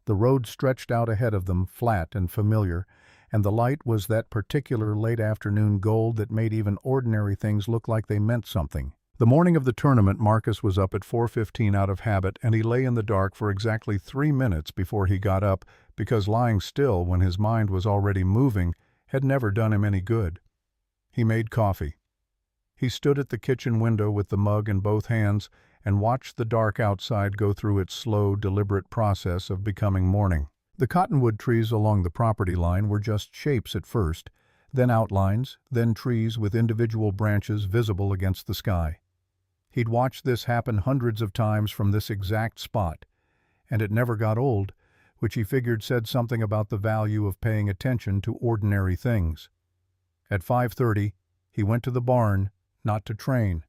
The road stretched out ahead of them, flat and familiar, and the light was that particular late afternoon gold that made even ordinary things look like they meant something. The morning of the tournament, Marcus was up at 4:15 out of habit, and he lay in the dark for exactly 3 minutes before he got up, because lying still when his mind was already moving had never done him any good. He made coffee. He stood at the kitchen window with the mug in both hands and watched the dark outside go through its slow, deliberate process of becoming morning. The cottonwood trees along the property line were just shapes at first, then outlines, then trees with individual branches visible against the sky. He'd watched this happen hundreds of times from this exact spot, and it never got old, which he figured said something about the value of paying attention to ordinary things. At 5:30, he went to the barn, not to train,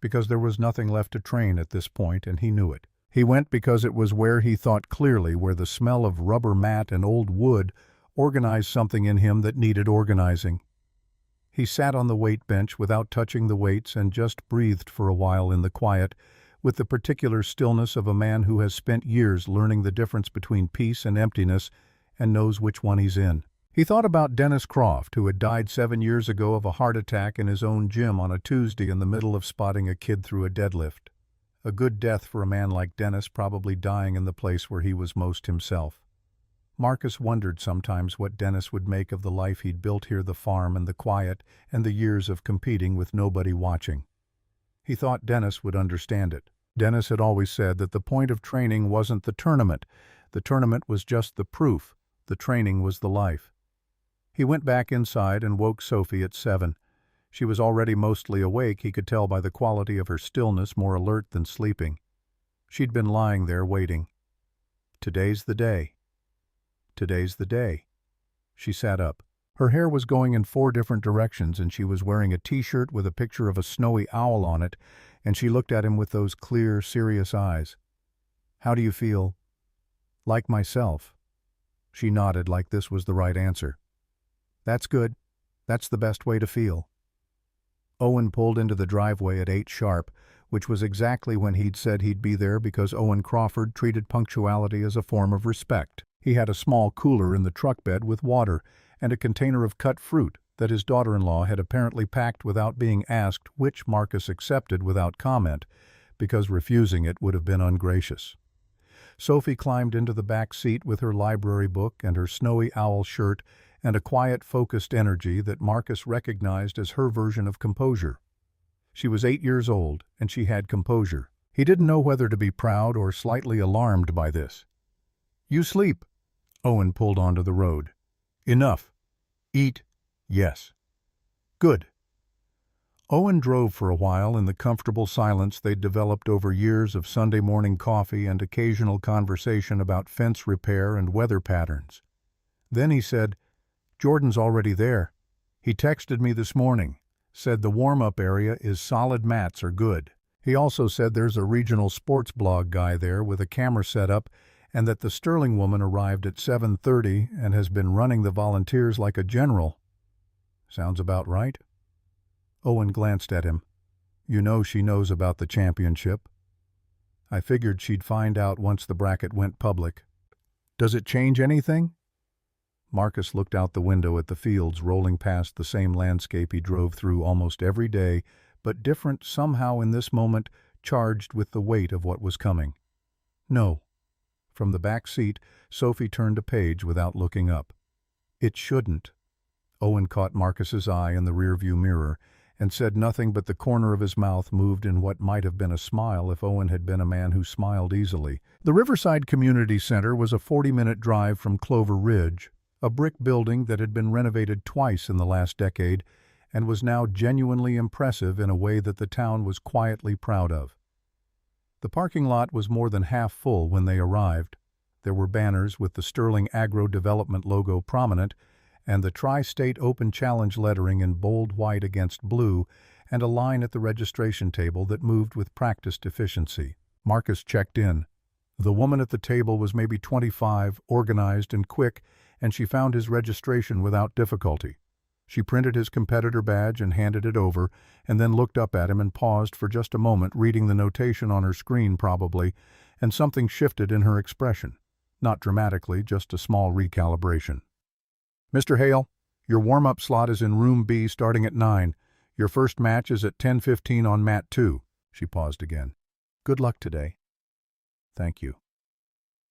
because there was nothing left to train at this point, and he knew it. He went because it was where he thought clearly, where the smell of rubber mat and old wood organized something in him that needed organizing. He sat on the weight bench without touching the weights and just breathed for a while in the quiet, with the particular stillness of a man who has spent years learning the difference between peace and emptiness and knows which one he's in. He thought about Dennis Croft, who had died 7 years ago of a heart attack in his own gym on a Tuesday in the middle of spotting a kid through a deadlift. A good death for a man like Dennis, probably dying in the place where he was most himself. Marcus wondered sometimes what Dennis would make of the life he'd built here, the farm and the quiet and the years of competing with nobody watching. He thought Dennis would understand it. Dennis had always said that the point of training wasn't the tournament. The tournament was just the proof. The training was the life. He went back inside and woke Sophie at 7. She was already mostly awake, he could tell by the quality of her stillness, more alert than sleeping. She'd been lying there waiting. Today's the day. Today's the day. She sat up. Her hair was going in 4 different directions, and she was wearing a t-shirt with a picture of a snowy owl on it, and she looked at him with those clear, serious eyes. "How do you feel?" "Like myself." She nodded like this was the right answer. "That's good. That's the best way to feel." Owen pulled into the driveway at 8 sharp, which was exactly when he'd said he'd be there, because Owen Crawford treated punctuality as a form of respect. He had a small cooler in the truck bed with water and a container of cut fruit that his daughter-in-law had apparently packed without being asked, which Marcus accepted without comment, because refusing it would have been ungracious. Sophie climbed into the back seat with her library book and her snowy owl shirt and a quiet, focused energy that Marcus recognized as her version of composure. She was 8 years old, and she had composure. He didn't know whether to be proud or slightly alarmed by this. "You sleep." Owen pulled onto the road. "Enough. Eat." "Yes." "Good." Owen drove for a while in the comfortable silence they'd developed over years of Sunday morning coffee and occasional conversation about fence repair and weather patterns. Then he said, "Jordan's already there. He texted me this morning. Said the warm-up area is solid, mats are good. He also said there's a regional sports blog guy there with a camera set up, and that the Sterling woman arrived at 7:30 and has been running the volunteers like a general." "Sounds about right." Owen glanced at him. "You know she knows about the championship." "I figured she'd find out once the bracket went public." "Does it change anything?" Marcus looked out the window at the fields rolling past the same landscape he drove through almost every day, but different somehow in this moment, charged with the weight of what was coming. "No." From the back seat, Sophie turned a page without looking up. "It shouldn't." Owen caught Marcus's eye in the rearview mirror and said nothing, but the corner of his mouth moved in what might have been a smile if Owen had been a man who smiled easily. The Riverside Community Center was a 40-minute drive from Clover Ridge, a brick building that had been renovated twice in the last decade and was now genuinely impressive in a way that the town was quietly proud of. The parking lot was more than half full when they arrived. There were banners with the Sterling Agro Development logo prominent, and the Tri-State Open Challenge lettering in bold white against blue, and a line at the registration table that moved with practiced efficiency. Marcus checked in. The woman at the table was maybe 25, organized and quick, and she found his registration without difficulty. She printed his competitor badge and handed it over, and then looked up at him and paused for just a moment, reading the notation on her screen probably, and something shifted in her expression. Not dramatically, just a small recalibration. "Mr. Hale, your warm-up slot is in room B starting at 9. Your first match is at 10:15 on mat 2. She paused again. Good luck today. Thank you.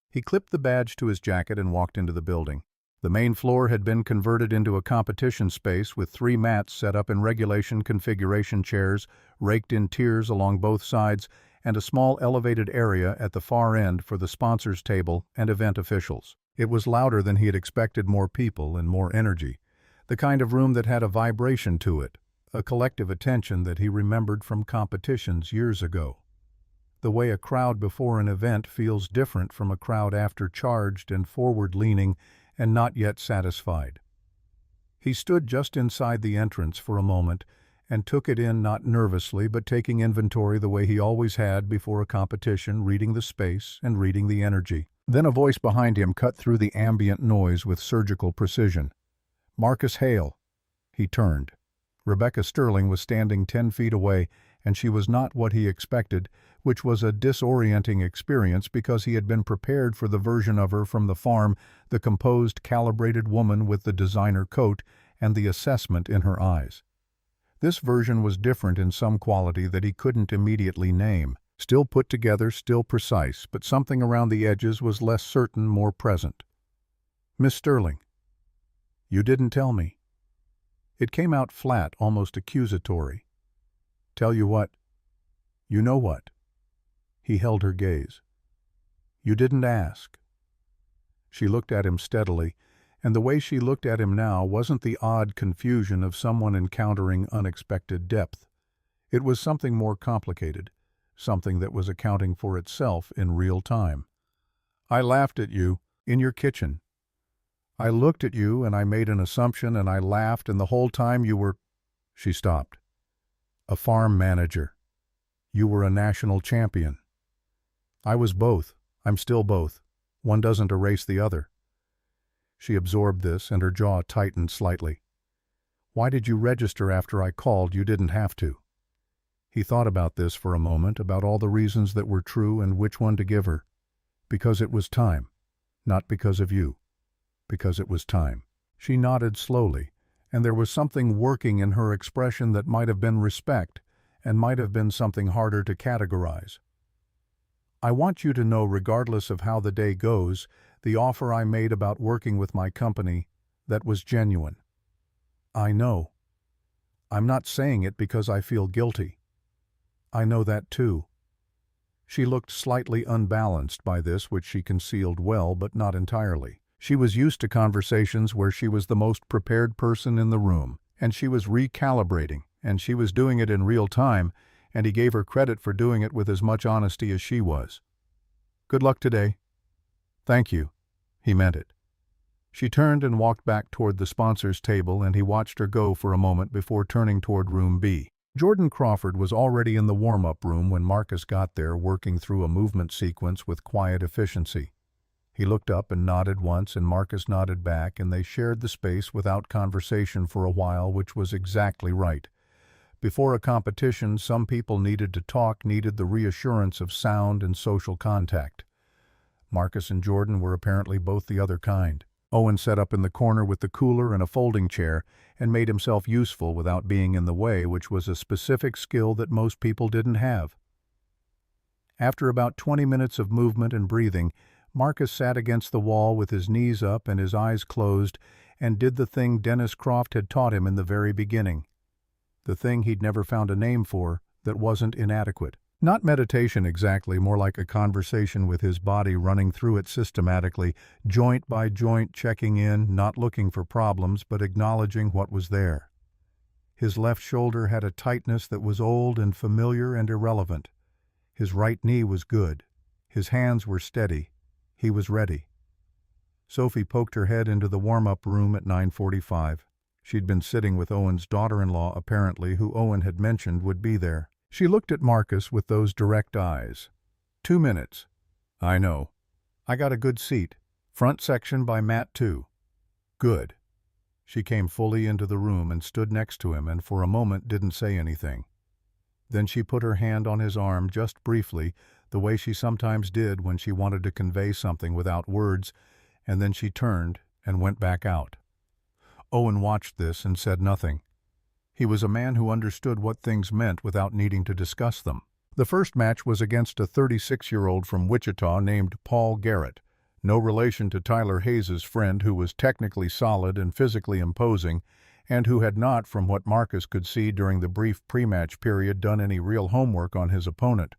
He clipped the badge to his jacket and walked into the building. The main floor had been converted into a competition space with 3 mats set up in regulation configuration chairs, raked in tiers along both sides, and a small elevated area at the far end for the sponsors' table and event officials. It was louder than he had expected, more people and more energy. The kind of room that had a vibration to it, a collective attention that he remembered from competitions years ago. The way a crowd before an event feels different from a crowd after, charged and forward-leaning and not yet satisfied. He stood just inside the entrance for a moment and took it in, not nervously, but taking inventory the way he always had before a competition, reading the space and reading the energy. Then a voice behind him cut through the ambient noise with surgical precision. Marcus Hale. He turned. Rebecca Sterling was standing 10 feet away, and she was not what he expected, which was a disorienting experience because he had been prepared for the version of her from the farm, the composed, calibrated woman with the designer coat and the assessment in her eyes. This version was different in some quality that he couldn't immediately name. Still put together, still precise, but something around the edges was less certain, more present. Miss Sterling. You didn't tell me. It came out flat, almost accusatory. Tell you what? You know what? He held her gaze. You didn't ask. She looked at him steadily, and the way she looked at him now wasn't the odd confusion of someone encountering unexpected depth. It was something more complicated, something that was accounting for itself in real time. I laughed at you in your kitchen. I looked at you and I made an assumption and I laughed, and the whole time you were... She stopped. A farm manager. You were a national champion. I was both. I'm still both. One doesn't erase the other. She absorbed this and her jaw tightened slightly. Why did you register after I called? You didn't have to. He thought about this for a moment, about all the reasons that were true and which one to give her. Because it was time. Not because of you. Because it was time. She nodded slowly, and there was something working in her expression that might have been respect and might have been something harder to categorize. I want you to know, regardless of how the day goes, the offer I made about working with my company, that was genuine. I know. I'm not saying it because I feel guilty. I know that too. She looked slightly unbalanced by this, which she concealed well, but not entirely. She was used to conversations where she was the most prepared person in the room, and she was recalibrating, and she was doing it in real time, and he gave her credit for doing it with as much honesty as she was. Good luck today. Thank you. He meant it. She turned and walked back toward the sponsors' table, and he watched her go for a moment before turning toward room B. Jordan Crawford was already in the warm-up room when Marcus got there, working through a movement sequence with quiet efficiency. He looked up and nodded once, and Marcus nodded back, and they shared the space without conversation for a while, which was exactly right. Before a competition, some people needed to talk, needed the reassurance of sound and social contact. Marcus and Jordan were apparently both the other kind. Owen sat up in the corner with the cooler and a folding chair and made himself useful without being in the way, which was a specific skill that most people didn't have. After about 20 minutes of movement and breathing, Marcus sat against the wall with his knees up and his eyes closed and did the thing Dennis Croft had taught him in the very beginning. The thing he'd never found a name for that wasn't inadequate. Not meditation exactly, more like a conversation with his body, running through it systematically, joint by joint, checking in, not looking for problems, but acknowledging what was there. His left shoulder had a tightness that was old and familiar and irrelevant. His right knee was good. His hands were steady. He was ready. Sophie poked her head into the warm-up room at 9:45. She'd been sitting with Owen's daughter-in-law, apparently, who Owen had mentioned would be there. She looked at Marcus with those direct eyes. 2 minutes. I know. I got a good seat. Front section by mat 2. Good. She came fully into the room and stood next to him, and for a moment didn't say anything. Then she put her hand on his arm just briefly, the way she sometimes did when she wanted to convey something without words, and then she turned and went back out. Owen watched this and said nothing. He was a man who understood what things meant without needing to discuss them. The first match was against a 36-year-old from Wichita named Paul Garrett, no relation to Tyler Hayes's friend, who was technically solid and physically imposing, and who had not, from what Marcus could see during the brief pre-match period, done any real homework on his opponent.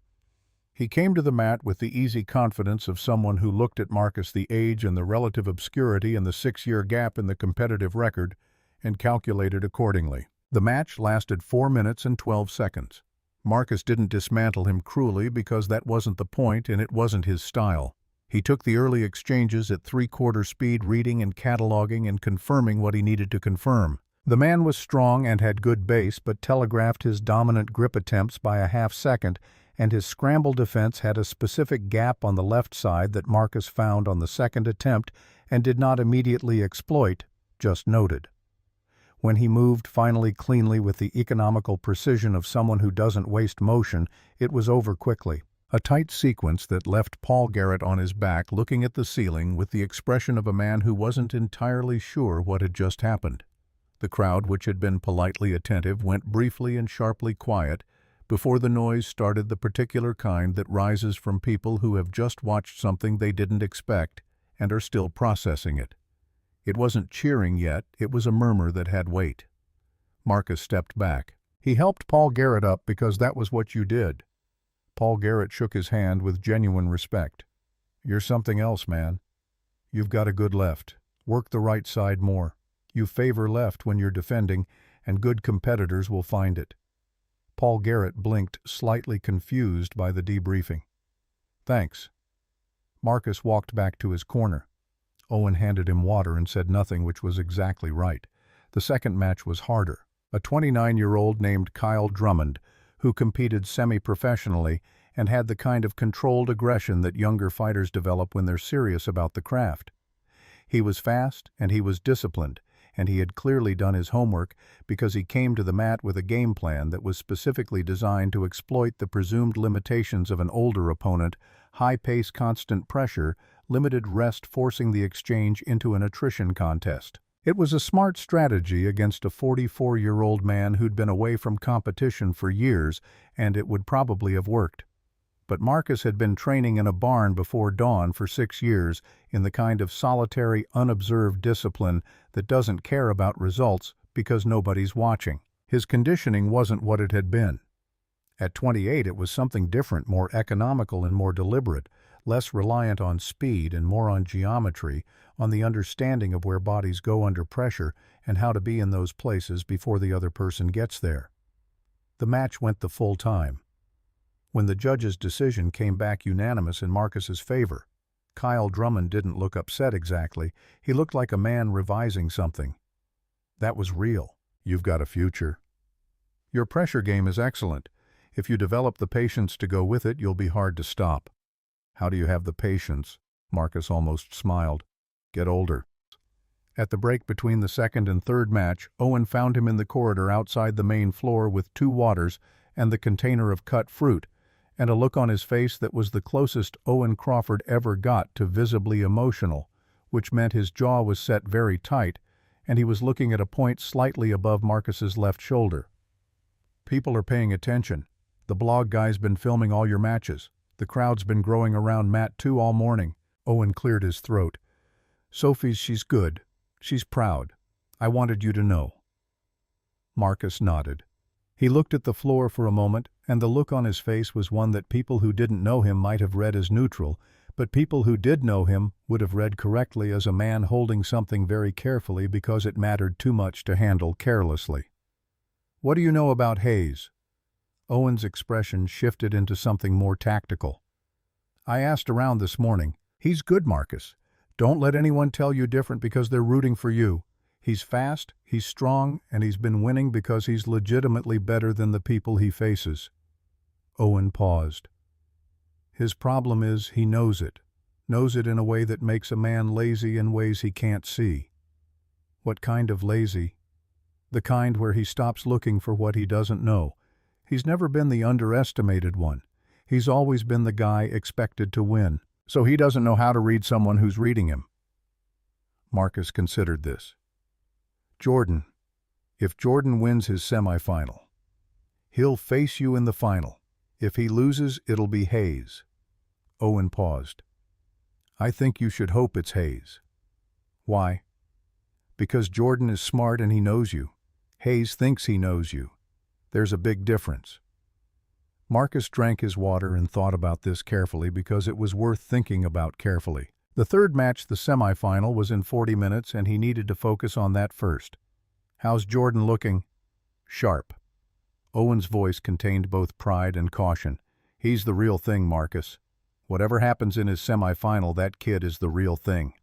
He came to the mat with the easy confidence of someone who looked at Marcus, the age and the relative obscurity and the 6-year gap in the competitive record, and calculated accordingly. The match lasted 4 minutes and 12 seconds. Marcus didn't dismantle him cruelly because that wasn't the point and it wasn't his style. He took the early exchanges at 3/4 speed, reading and cataloging and confirming what he needed to confirm. The man was strong and had good base, but telegraphed his dominant grip attempts by a half-second, and his scramble defense had a specific gap on the left side that Marcus found on the second attempt and did not immediately exploit, just noted. When he moved finally cleanly with the economical precision of someone who doesn't waste motion, it was over quickly. A tight sequence that left Paul Garrett on his back looking at the ceiling with the expression of a man who wasn't entirely sure what had just happened. The crowd, which had been politely attentive, went briefly and sharply quiet before the noise started, the particular kind that rises from people who have just watched something they didn't expect and are still processing it. It wasn't cheering yet, it was a murmur that had weight. Marcus stepped back. He helped Paul Garrett up because that was what you did. Paul Garrett shook his hand with genuine respect. You're something else, man. You've got a good left. Work the right side more. You favor left when you're defending, and good competitors will find it. Paul Garrett blinked, slightly confused by the debriefing. Thanks. Marcus walked back to his corner. Owen handed him water and said nothing, which was exactly right. The second match was harder. A 29-year-old named Kyle Drummond, who competed semi-professionally and had the kind of controlled aggression that younger fighters develop when they're serious about the craft. He was fast and he was disciplined, and he had clearly done his homework because he came to the mat with a game plan that was specifically designed to exploit the presumed limitations of an older opponent: high pace, constant pressure, limited rest, forcing the exchange into an attrition contest. It was a smart strategy against a 44-year-old man who'd been away from competition for years, and it would probably have worked. But Marcus had been training in a barn before dawn for 6 years in the kind of solitary, unobserved discipline that doesn't care about results because nobody's watching. His conditioning wasn't what it had been. At 28, it was something different, more economical and more deliberate, less reliant on speed and more on geometry, on the understanding of where bodies go under pressure and how to be in those places before the other person gets there. The match went the full time. When the judge's decision came back unanimous in Marcus's favor, Kyle Drummond didn't look upset exactly. He looked like a man revising something. That was real. You've got a future. Your pressure game is excellent. If you develop the patience to go with it, you'll be hard to stop. How do you have the patience? Marcus almost smiled. Get older. At the break between the second and third match, Owen found him in the corridor outside the main floor with 2 waters and the container of cut fruit, and a look on his face that was the closest Owen Crawford ever got to visibly emotional, which meant his jaw was set very tight, and he was looking at a point slightly above Marcus's left shoulder. People are paying attention. The blog guy's been filming all your matches. The crowd's been growing around Mat 2 all morning. Owen cleared his throat. Sophie, she's good. She's proud. I wanted you to know. Marcus nodded. He looked at the floor for a moment, and the look on his face was one that people who didn't know him might have read as neutral, but people who did know him would have read correctly as a man holding something very carefully because it mattered too much to handle carelessly. What do you know about Hayes? Owen's expression shifted into something more tactical. I asked around this morning. He's good, Marcus. Don't let anyone tell you different because they're rooting for you. He's fast, he's strong, and he's been winning because he's legitimately better than the people he faces. Owen paused. His problem is he knows it in a way that makes a man lazy in ways he can't see. What kind of lazy? The kind where he stops looking for what he doesn't know. He's never been the underestimated one. He's always been the guy expected to win. So he doesn't know how to read someone who's reading him. Marcus considered this. Jordan, If Jordan wins his semifinal, he'll face you in the final. If he loses, it'll be Hayes." Owen paused. "I think you should hope it's Hayes." "Why?" "Because Jordan is smart and he knows you. Hayes thinks he knows you. There's a big difference." Marcus drank his water and thought about this carefully because it was worth thinking about carefully. The third match, the semifinal, was in 40 minutes and he needed to focus on that first. "How's Jordan looking?" "Sharp." Owen's voice contained both pride and caution. "He's the real thing, Marcus. Whatever happens in his semifinal, that kid is the real thing."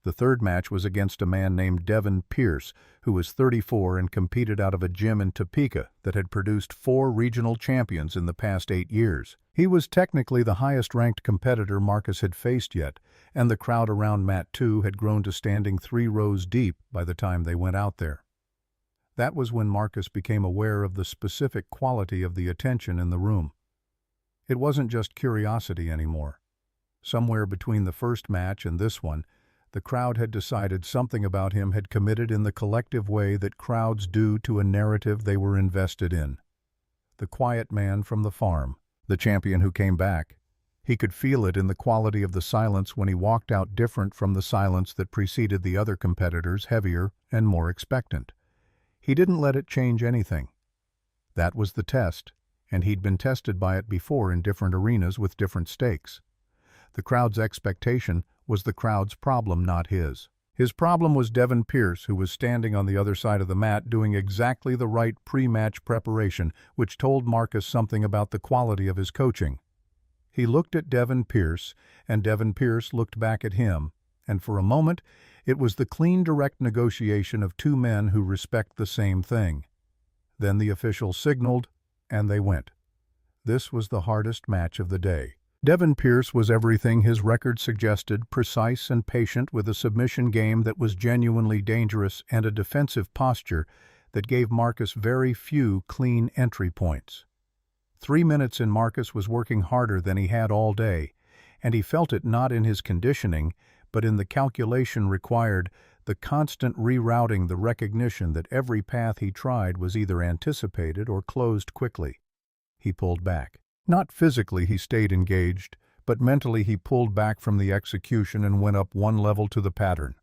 The third match was against a man named Devin Pierce, who was 34 and competed out of a gym in Topeka that had produced 4 regional champions in the past 8 years. He was technically the highest-ranked competitor Marcus had faced yet, and the crowd around Mat 2 had grown to standing 3 rows deep by the time they went out there. That was when Marcus became aware of the specific quality of the attention in the room. It wasn't just curiosity anymore. Somewhere between the first match and this one, the crowd had decided something about him had committed in the collective way that crowds do to a narrative they were invested in. The quiet man from the farm, the champion who came back. He could feel it in the quality of the silence when he walked out, different from the silence that preceded the other competitors, heavier and more expectant. He didn't let it change anything. That was the test, and he'd been tested by it before in different arenas with different stakes. The crowd's expectation was the crowd's problem, not his. His problem was Devin Pierce, who was standing on the other side of the mat doing exactly the right pre-match preparation, which told Marcus something about the quality of his coaching. He looked at Devin Pierce, and Devin Pierce looked back at him, and for a moment it was the clean, direct negotiation of 2 men who respect the same thing. Then the official signaled, and they went. This was the hardest match of the day. Devin Pierce was everything his record suggested, precise and patient, with a submission game that was genuinely dangerous and a defensive posture that gave Marcus very few clean entry points. 3 minutes in, Marcus was working harder than he had all day, and he felt it not in his conditioning, but in the calculation required, the constant rerouting, the recognition that every path he tried was either anticipated or closed quickly. He pulled back. Not physically he stayed engaged, but mentally he pulled back from the execution and went up 1 level to the pattern.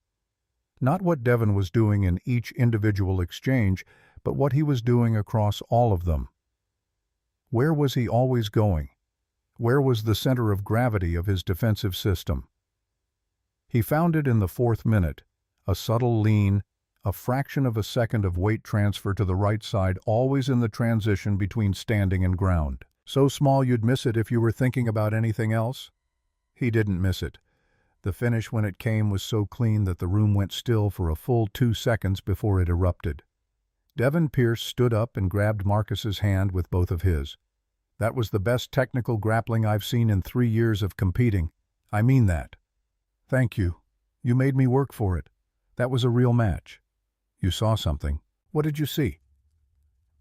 Not what Devin was doing in each individual exchange, but what he was doing across all of them. Where was he always going? Where was the center of gravity of his defensive system? He found it in the 4th minute, a subtle lean, a fraction of a second of weight transfer to the right side, always in the transition between standing and ground. So small you'd miss it if you were thinking about anything else? He didn't miss it. The finish, when it came, was so clean that the room went still for a full 2 seconds before it erupted. Devin Pierce stood up and grabbed Marcus's hand with both of his. "That was the best technical grappling I've seen in 3 years of competing. I mean that." "Thank you. You made me work for it. That was a real match." "You saw something. What did you see?"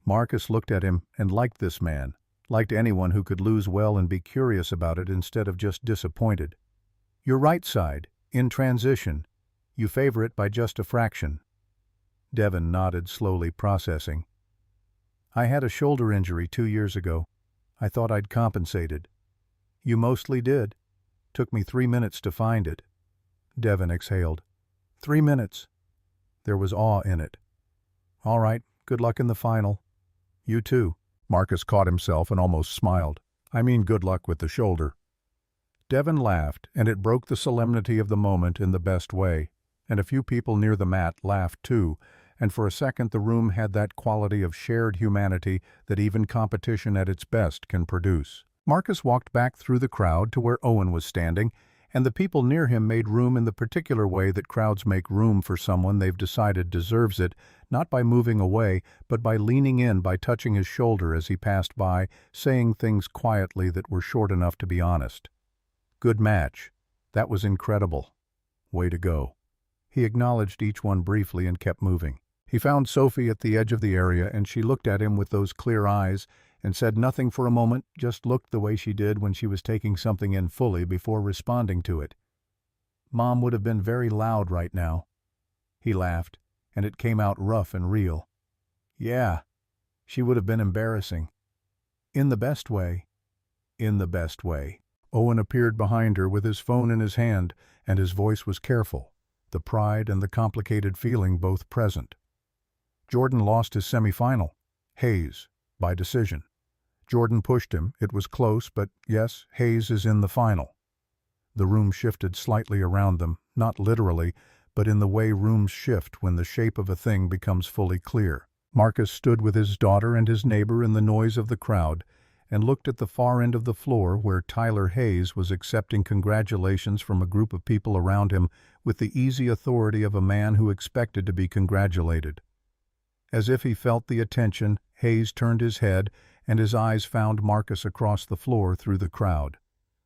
Marcus looked at him and liked this man. Liked anyone who could lose well and be curious about it instead of just disappointed. "Your right side, in transition. You favor it by just a fraction." Devin nodded, slowly processing. "I had a shoulder injury 2 years ago. I thought I'd compensated." "You mostly did. Took me 3 minutes to find it." Devin exhaled. 3 minutes. There was awe in it. "All right, good luck in the final." "You too." Marcus caught himself and almost smiled. "I mean good luck with the shoulder." Devin laughed, and it broke the solemnity of the moment in the best way, and a few people near the mat laughed too, and for a second the room had that quality of shared humanity that even competition at its best can produce. Marcus walked back through the crowd to where Owen was standing, and the people near him made room in the particular way that crowds make room for someone they've decided deserves it, not by moving away, but by leaning in, by touching his shoulder as he passed by, saying things quietly that were short enough to be honest. "Good match. That was incredible. Way to go." He acknowledged each one briefly and kept moving. He found Sophie at the edge of the area, and she looked at him with those clear eyes and said nothing for a moment, just looked the way she did when she was taking something in fully before responding to it. "Mom would have been very loud right now." He laughed. and it came out rough and real. Yeah, she would have been embarrassing. In the best way. In the best way. Owen appeared behind her with his phone in his hand, and his voice was careful, the pride and the complicated feeling both present. Jordan lost his semifinal. Hayes, by decision. Jordan pushed him. It was close, but yes, Hayes is in the final. The room shifted slightly around them, not literally, but in the way rooms shift when the shape of a thing becomes fully clear. Marcus stood with his daughter and his neighbor in the noise of the crowd and looked at the far end of the floor where Tyler Hayes was accepting congratulations from a group of people around him with the easy authority of a man who expected to be congratulated. As if he felt the attention, Hayes turned his head and his eyes found Marcus across the floor through the crowd.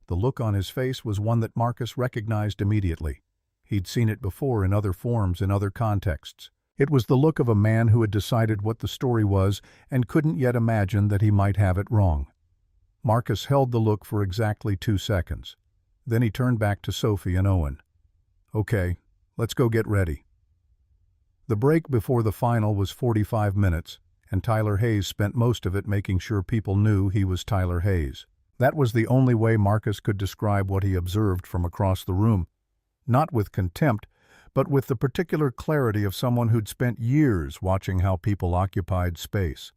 The look on his face was one that Marcus recognized immediately. He'd seen it before in other forms, in other contexts. It was the look of a man who had decided what the story was and couldn't yet imagine that he might have it wrong. Marcus held the look for exactly 2 seconds. Then he turned back to Sophie and Owen. Okay, let's go get ready. The break before the final was 45 minutes, and Tyler Hayes spent most of it making sure people knew he was Tyler Hayes. That was the only way Marcus could describe what he observed from across the room. Not with contempt, but with the particular clarity of someone who'd spent years watching how people occupied space.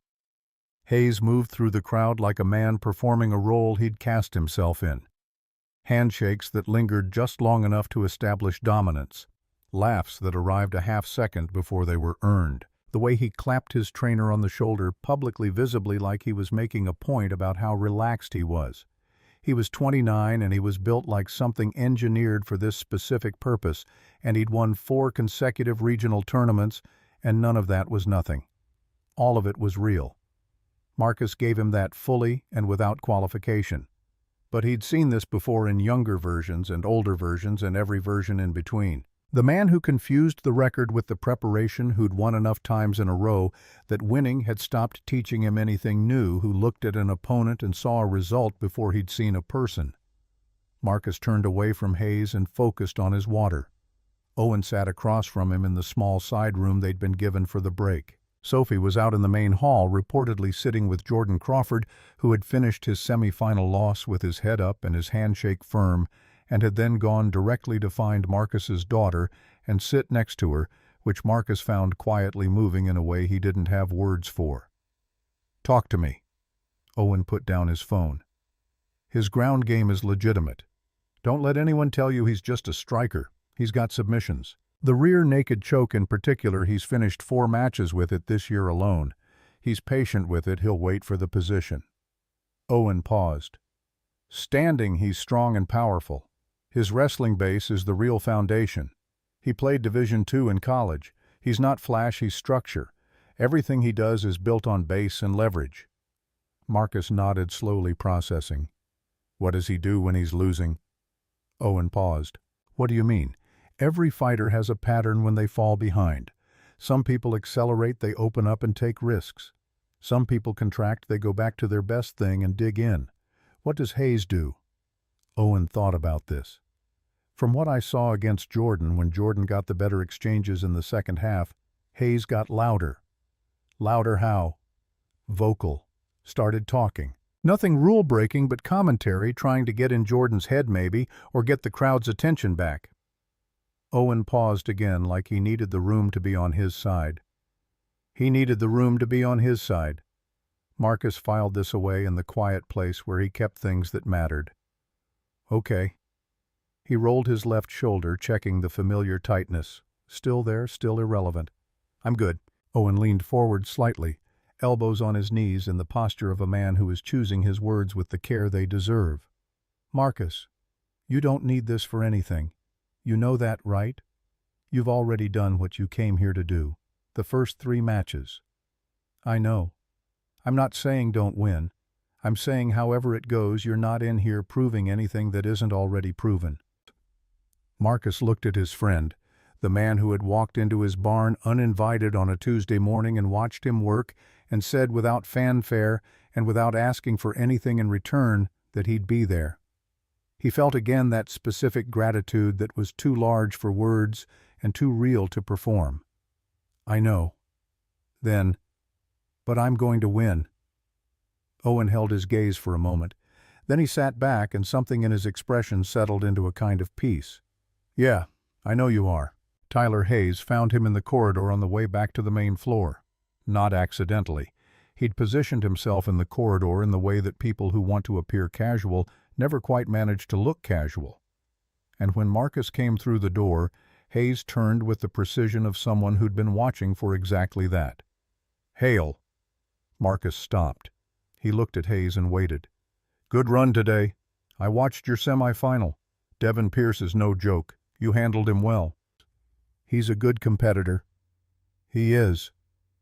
Hayes moved through the crowd like a man performing a role he'd cast himself in. Handshakes that lingered just long enough to establish dominance. Laughs that arrived a half-second before they were earned. The way he clapped his trainer on the shoulder publicly, visibly, like he was making a point about how relaxed he was. He was 29 and he was built like something engineered for this specific purpose, and he'd won 4 consecutive regional tournaments, and none of that was nothing. All of it was real. Marcus gave him that fully and without qualification. But he'd seen this before in younger versions and older versions and every version in between. The man who confused the record with the preparation, who'd won enough times in a row that winning had stopped teaching him anything new, who looked at an opponent and saw a result before he'd seen a person. Marcus turned away from Hayes and focused on his water. Owen sat across from him in the small side room they'd been given for the break. Sophie was out in the main hall, reportedly sitting with Jordan Crawford, who had finished his semi-final loss with his head up and his handshake firm, and had then gone directly to find Marcus's daughter and sit next to her, which Marcus found quietly moving in a way he didn't have words for. "Talk to me." Owen put down his phone. "His ground game is legitimate. Don't let anyone tell you he's just a striker. He's got submissions. The rear naked choke in particular, he's finished 4 matches with it this year alone. He's patient with it, he'll wait for the position." Owen paused. "Standing, he's strong and powerful. His wrestling base is the real foundation. He played Division II in college. He's not flash, he's structure. Everything he does is built on base and leverage." Marcus nodded, slowly processing. "What does he do when he's losing?" Owen paused. "What do you mean?" "Every fighter has a pattern when they fall behind. Some people accelerate, they open up and take risks. Some people contract, they go back to their best thing and dig in. What does Hayes do?" Owen thought about this. "From what I saw against Jordan, when Jordan got the better exchanges in the second half, Hayes got louder." "Louder how?" "Vocal. Started talking. Nothing rule-breaking, but commentary, trying to get in Jordan's head maybe, or get the crowd's attention back." Owen paused again, like he needed the room to be on his side. He needed the room to be on his side. Marcus filed this away in the quiet place where he kept things that mattered. "Okay." He rolled his left shoulder, checking the familiar tightness. Still there, still irrelevant. "I'm good." Owen leaned forward slightly, elbows on his knees in the posture of a man who is choosing his words with the care they deserve. "Marcus, you don't need this for anything. You know that, right? You've already done what you came here to do. The first 3 matches. I know. I'm not saying don't win. I'm saying however it goes, you're not in here proving anything that isn't already proven." Marcus looked at his friend, the man who had walked into his barn uninvited on a Tuesday morning and watched him work, and said without fanfare and without asking for anything in return that he'd be there. He felt again that specific gratitude that was too large for words and too real to perform. I know. Then, but I'm going to win. Owen held his gaze for a moment. Then he sat back and something in his expression settled into a kind of peace. Yeah, I know you are. Tyler Hayes found him in the corridor on the way back to the main floor. Not accidentally. He'd positioned himself in the corridor in the way that people who want to appear casual never quite manage to look casual. And when Marcus came through the door, Hayes turned with the precision of someone who'd been watching for exactly that. Hale. Marcus stopped. He looked at Hayes and waited. Good run today. I watched your semifinal. Devin Pierce is no joke. You handled him well. He's a good competitor. He is.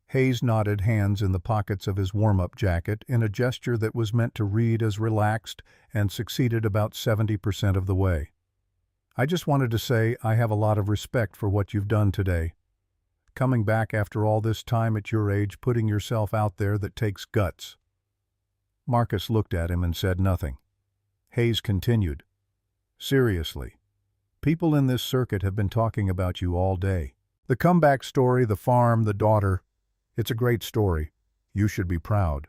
Hayes nodded, hands in the pockets of his warm-up jacket, in a gesture that was meant to read as relaxed, and succeeded about 70% of the way. I just wanted to say I have a lot of respect for what you've done today. Coming back after all this time at your age, putting yourself out there, that takes guts. Marcus looked at him and said nothing. Hayes continued. Seriously, people in this circuit have been talking about you all day. The comeback story, the farm, the daughter. It's a great story. You should be proud.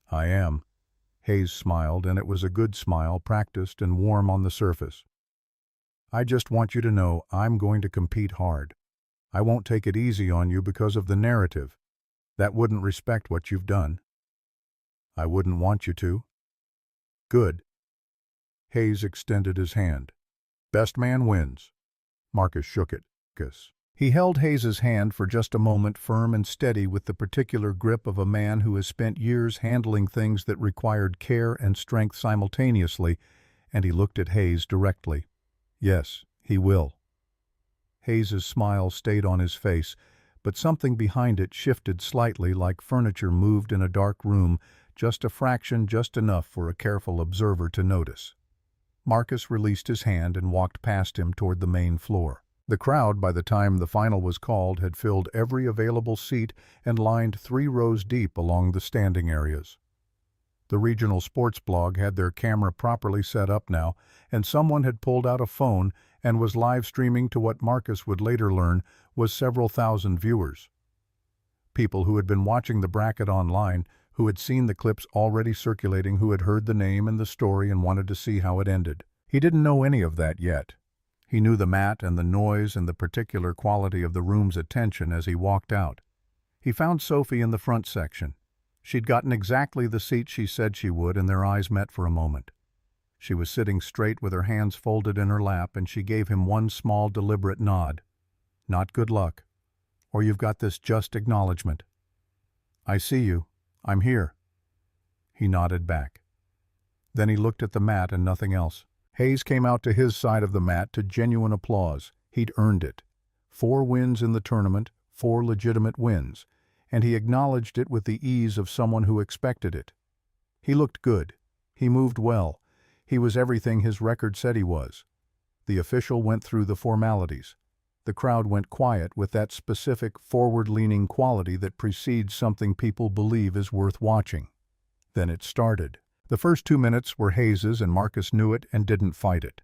I am. Hayes smiled, and it was a good smile, practiced and warm on the surface. I just want you to know I'm going to compete hard. I won't take it easy on you because of the narrative. That wouldn't respect what you've done. I wouldn't want you to. Good. Hayes extended his hand. Best man wins. Marcus shook it. He held Hayes's hand for just a moment, firm and steady, with the particular grip of a man who has spent years handling things that required care and strength simultaneously, and he looked at Hayes directly. Yes, he will. Hayes's smile stayed on his face, but something behind it shifted slightly, like furniture moved in a dark room, just a fraction, just enough for a careful observer to notice. Marcus released his hand and walked past him toward the main floor. The crowd, by the time the final was called, had filled every available seat and lined 3 rows deep along the standing areas. The regional sports blog had their camera properly set up now, and someone had pulled out a phone and was live streaming to what Marcus would later learn was several thousand viewers. People who had been watching the bracket online, who had seen the clips already circulating, who had heard the name and the story and wanted to see how it ended. He didn't know any of that yet. He knew the mat and the noise and the particular quality of the room's attention as he walked out. He found Sophie in the front section. She'd gotten exactly the seat she said she would, and their eyes met for a moment. She was sitting straight with her hands folded in her lap, and she gave him one small, deliberate nod. Not good luck. Or you've got this just acknowledgement. I see you. I'm here. He nodded back. Then he looked at the mat and nothing else. Hayes came out to his side of the mat to genuine applause. He'd earned it. 4 wins in the tournament, 4 legitimate wins, and he acknowledged it with the ease of someone who expected it. He looked good. He moved well. He was everything his record said he was. The official went through the formalities. The crowd went quiet with that specific forward-leaning quality that precedes something people believe is worth watching. Then it started. The first 2 minutes were Hayes's, and Marcus knew it and didn't fight it.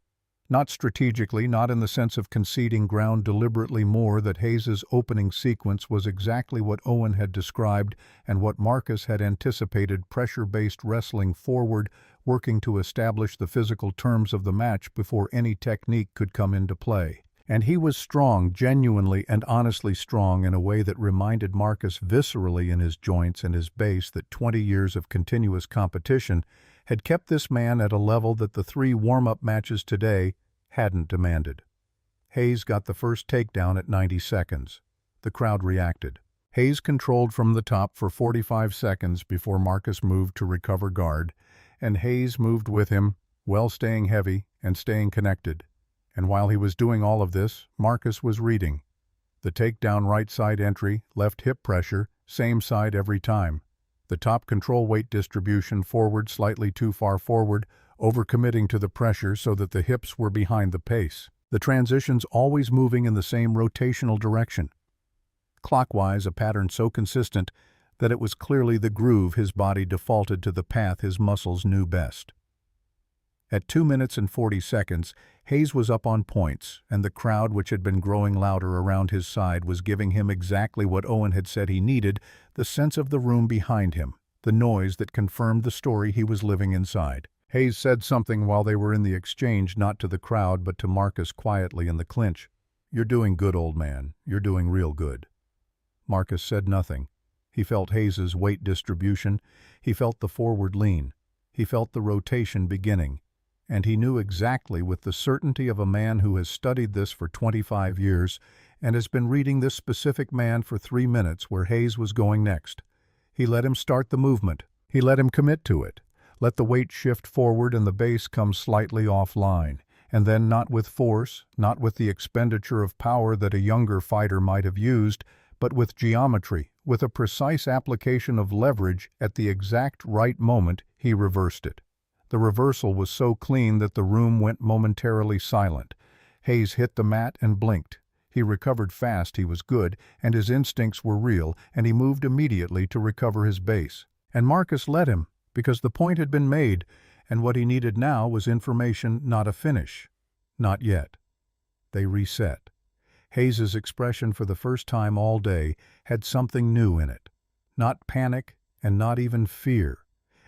Not strategically, not in the sense of conceding ground deliberately, more that Hayes's opening sequence was exactly what Owen had described and what Marcus had anticipated: pressure-based wrestling forward, working to establish the physical terms of the match before any technique could come into play. And he was strong, genuinely and honestly strong, in a way that reminded Marcus viscerally in his joints and his base that 20 years of continuous competition had kept this man at a level that the 3 warm-up matches today hadn't demanded. Hayes got the first takedown at 90 seconds. The crowd reacted. Hayes controlled from the top for 45 seconds before Marcus moved to recover guard, and Hayes moved with him, well, staying heavy and staying connected. And while he was doing all of this, Marcus was reading. The takedown right side entry, left hip pressure, same side every time. The top control weight distribution forward, slightly too far forward, overcommitting to the pressure so that the hips were behind the pace. The transitions always moving in the same rotational direction. Clockwise, a pattern so consistent that it was clearly the groove his body defaulted to, the path his muscles knew best. At 2 minutes and 40 seconds, Hayes was up on points, and the crowd which had been growing louder around his side was giving him exactly what Owen had said he needed, the sense of the room behind him, the noise that confirmed the story he was living inside. Hayes said something while they were in the exchange, not to the crowd but to Marcus quietly in the clinch. "You're doing good, old man. You're doing real good." Marcus said nothing. He felt Hayes's weight distribution. He felt the forward lean. He felt the rotation beginning. And he knew exactly, with the certainty of a man who has studied this for 25 years and has been reading this specific man for 3 minutes, where Hayes was going next. He let him start the movement. He let him commit to it. Let the weight shift forward and the base come slightly offline, and then not with force, not with the expenditure of power that a younger fighter might have used, but with geometry, with a precise application of leverage at the exact right moment, he reversed it. The reversal was so clean that the room went momentarily silent. Hayes hit the mat and blinked. He recovered fast, he was good, and his instincts were real, and he moved immediately to recover his base. And Marcus let him, because the point had been made, and what he needed now was information, not a finish. Not yet. They reset. Hayes's expression for the first time all day had something new in it. Not panic, and not even fear.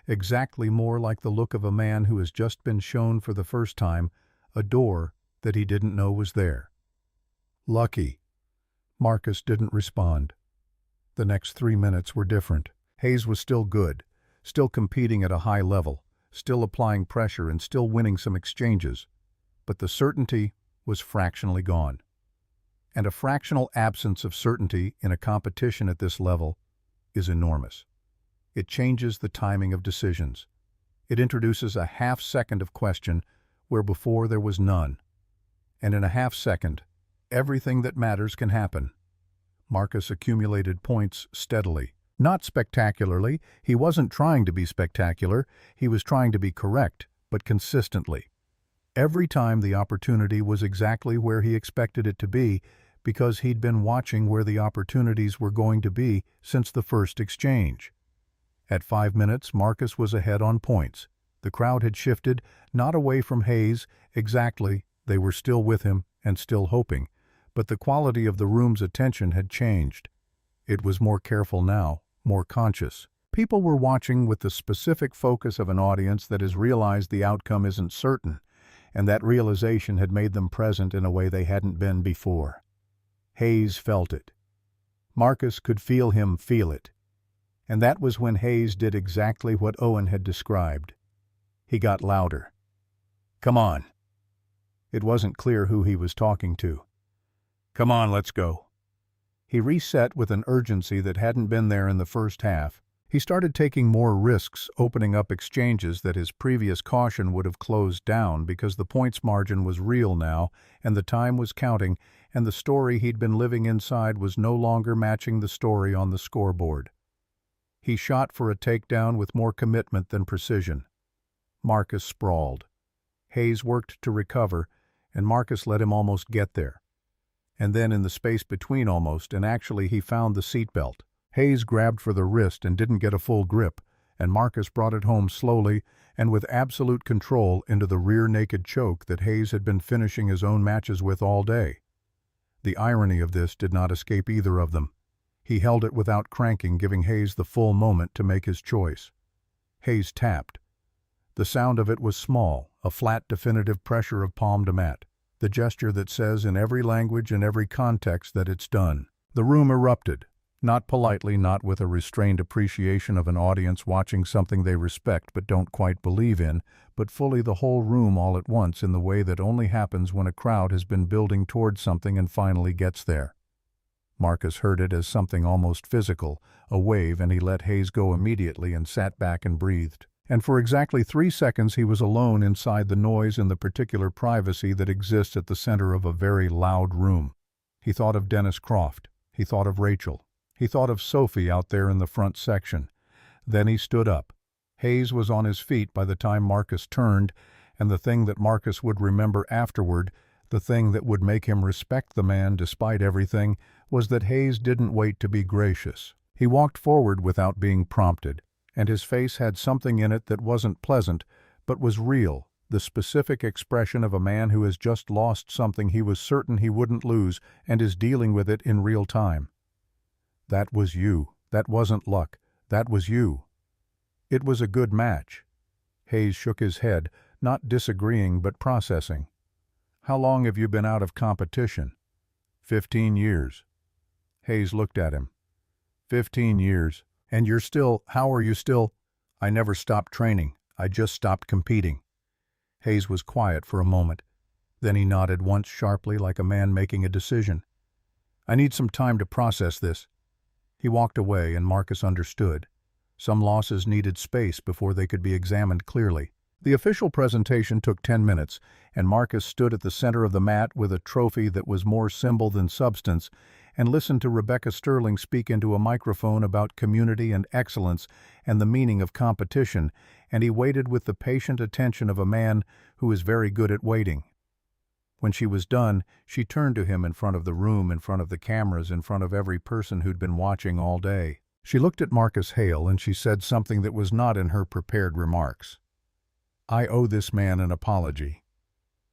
Exactly more like the look of a man who has just been shown for the first time a door that he didn't know was there. Lucky. Marcus didn't respond. The next 3 minutes were different. Hayes was still good, still competing at a high level, still applying pressure and still winning some exchanges, but the certainty was fractionally gone. And a fractional absence of certainty in a competition at this level is enormous. It changes the timing of decisions. It introduces a half second of question where before there was none. And in a half second, everything that matters can happen. Marcus accumulated points steadily. Not spectacularly. He wasn't trying to be spectacular. He was trying to be correct, but consistently. Every time the opportunity was exactly where he expected it to be, because he'd been watching where the opportunities were going to be since the first exchange. At 5 minutes, Marcus was ahead on points. The crowd had shifted, not away from Hayes, exactly, they were still with him and still hoping, but the quality of the room's attention had changed. It was more careful now, more conscious. People were watching with the specific focus of an audience that has realized the outcome isn't certain, and that realization had made them present in a way they hadn't been before. Hayes felt it. Marcus could feel him feel it. And that was when Hayes did exactly what Owen had described. He got louder. "Come on." It wasn't clear who he was talking to. "Come on, let's go." He reset with an urgency that hadn't been there in the first half. He started taking more risks, opening up exchanges that his previous caution would have closed down, because the points margin was real now, and the time was counting, and the story he'd been living inside was no longer matching the story on the scoreboard. He shot for a takedown with more commitment than precision. Marcus sprawled. Hayes worked to recover, and Marcus let him almost get there. And then in the space between almost and actually he found the seatbelt. Hayes grabbed for the wrist and didn't get a full grip, and Marcus brought it home slowly and with absolute control into the rear naked choke that Hayes had been finishing his own matches with all day. The irony of this did not escape either of them. He held it without cranking, giving Hayes the full moment to make his choice. Hayes tapped. The sound of it was small, a flat, definitive pressure of palm to mat, the gesture that says in every language and every context that it's done. The room erupted, not politely, not with a restrained appreciation of an audience watching something they respect but don't quite believe in, but fully the whole room all at once in the way that only happens when a crowd has been building towards something and finally gets there. Marcus heard it as something almost physical, a wave, and he let Hayes go immediately and sat back and breathed. And for exactly 3 seconds he was alone inside the noise and the particular privacy that exists at the center of a very loud room. He thought of Dennis Croft. He thought of Rachel. He thought of Sophie out there in the front section. Then he stood up. Hayes was on his feet by the time Marcus turned, and the thing that Marcus would remember afterward, the thing that would make him respect the man despite everything, was that Hayes didn't wait to be gracious. He walked forward without being prompted, and his face had something in it that wasn't pleasant, but was real, the specific expression of a man who has just lost something he was certain he wouldn't lose and is dealing with it in real time. That was you. That wasn't luck. That was you. It was a good match. Hayes shook his head, not disagreeing but processing. How long have you been out of competition? 15 years. Hayes looked at him. 15 years. And how are you still? I never stopped training. I just stopped competing. Hayes was quiet for a moment. Then he nodded once sharply like a man making a decision. I need some time to process this. He walked away and Marcus understood. Some losses needed space before they could be examined clearly. The official presentation took 10 minutes, and Marcus stood at the center of the mat with a trophy that was more symbol than substance and listened to Rebecca Sterling speak into a microphone about community and excellence and the meaning of competition, and he waited with the patient attention of a man who is very good at waiting. When she was done, she turned to him in front of the room, in front of the cameras, in front of every person who'd been watching all day. She looked at Marcus Hale and she said something that was not in her prepared remarks. I owe this man an apology.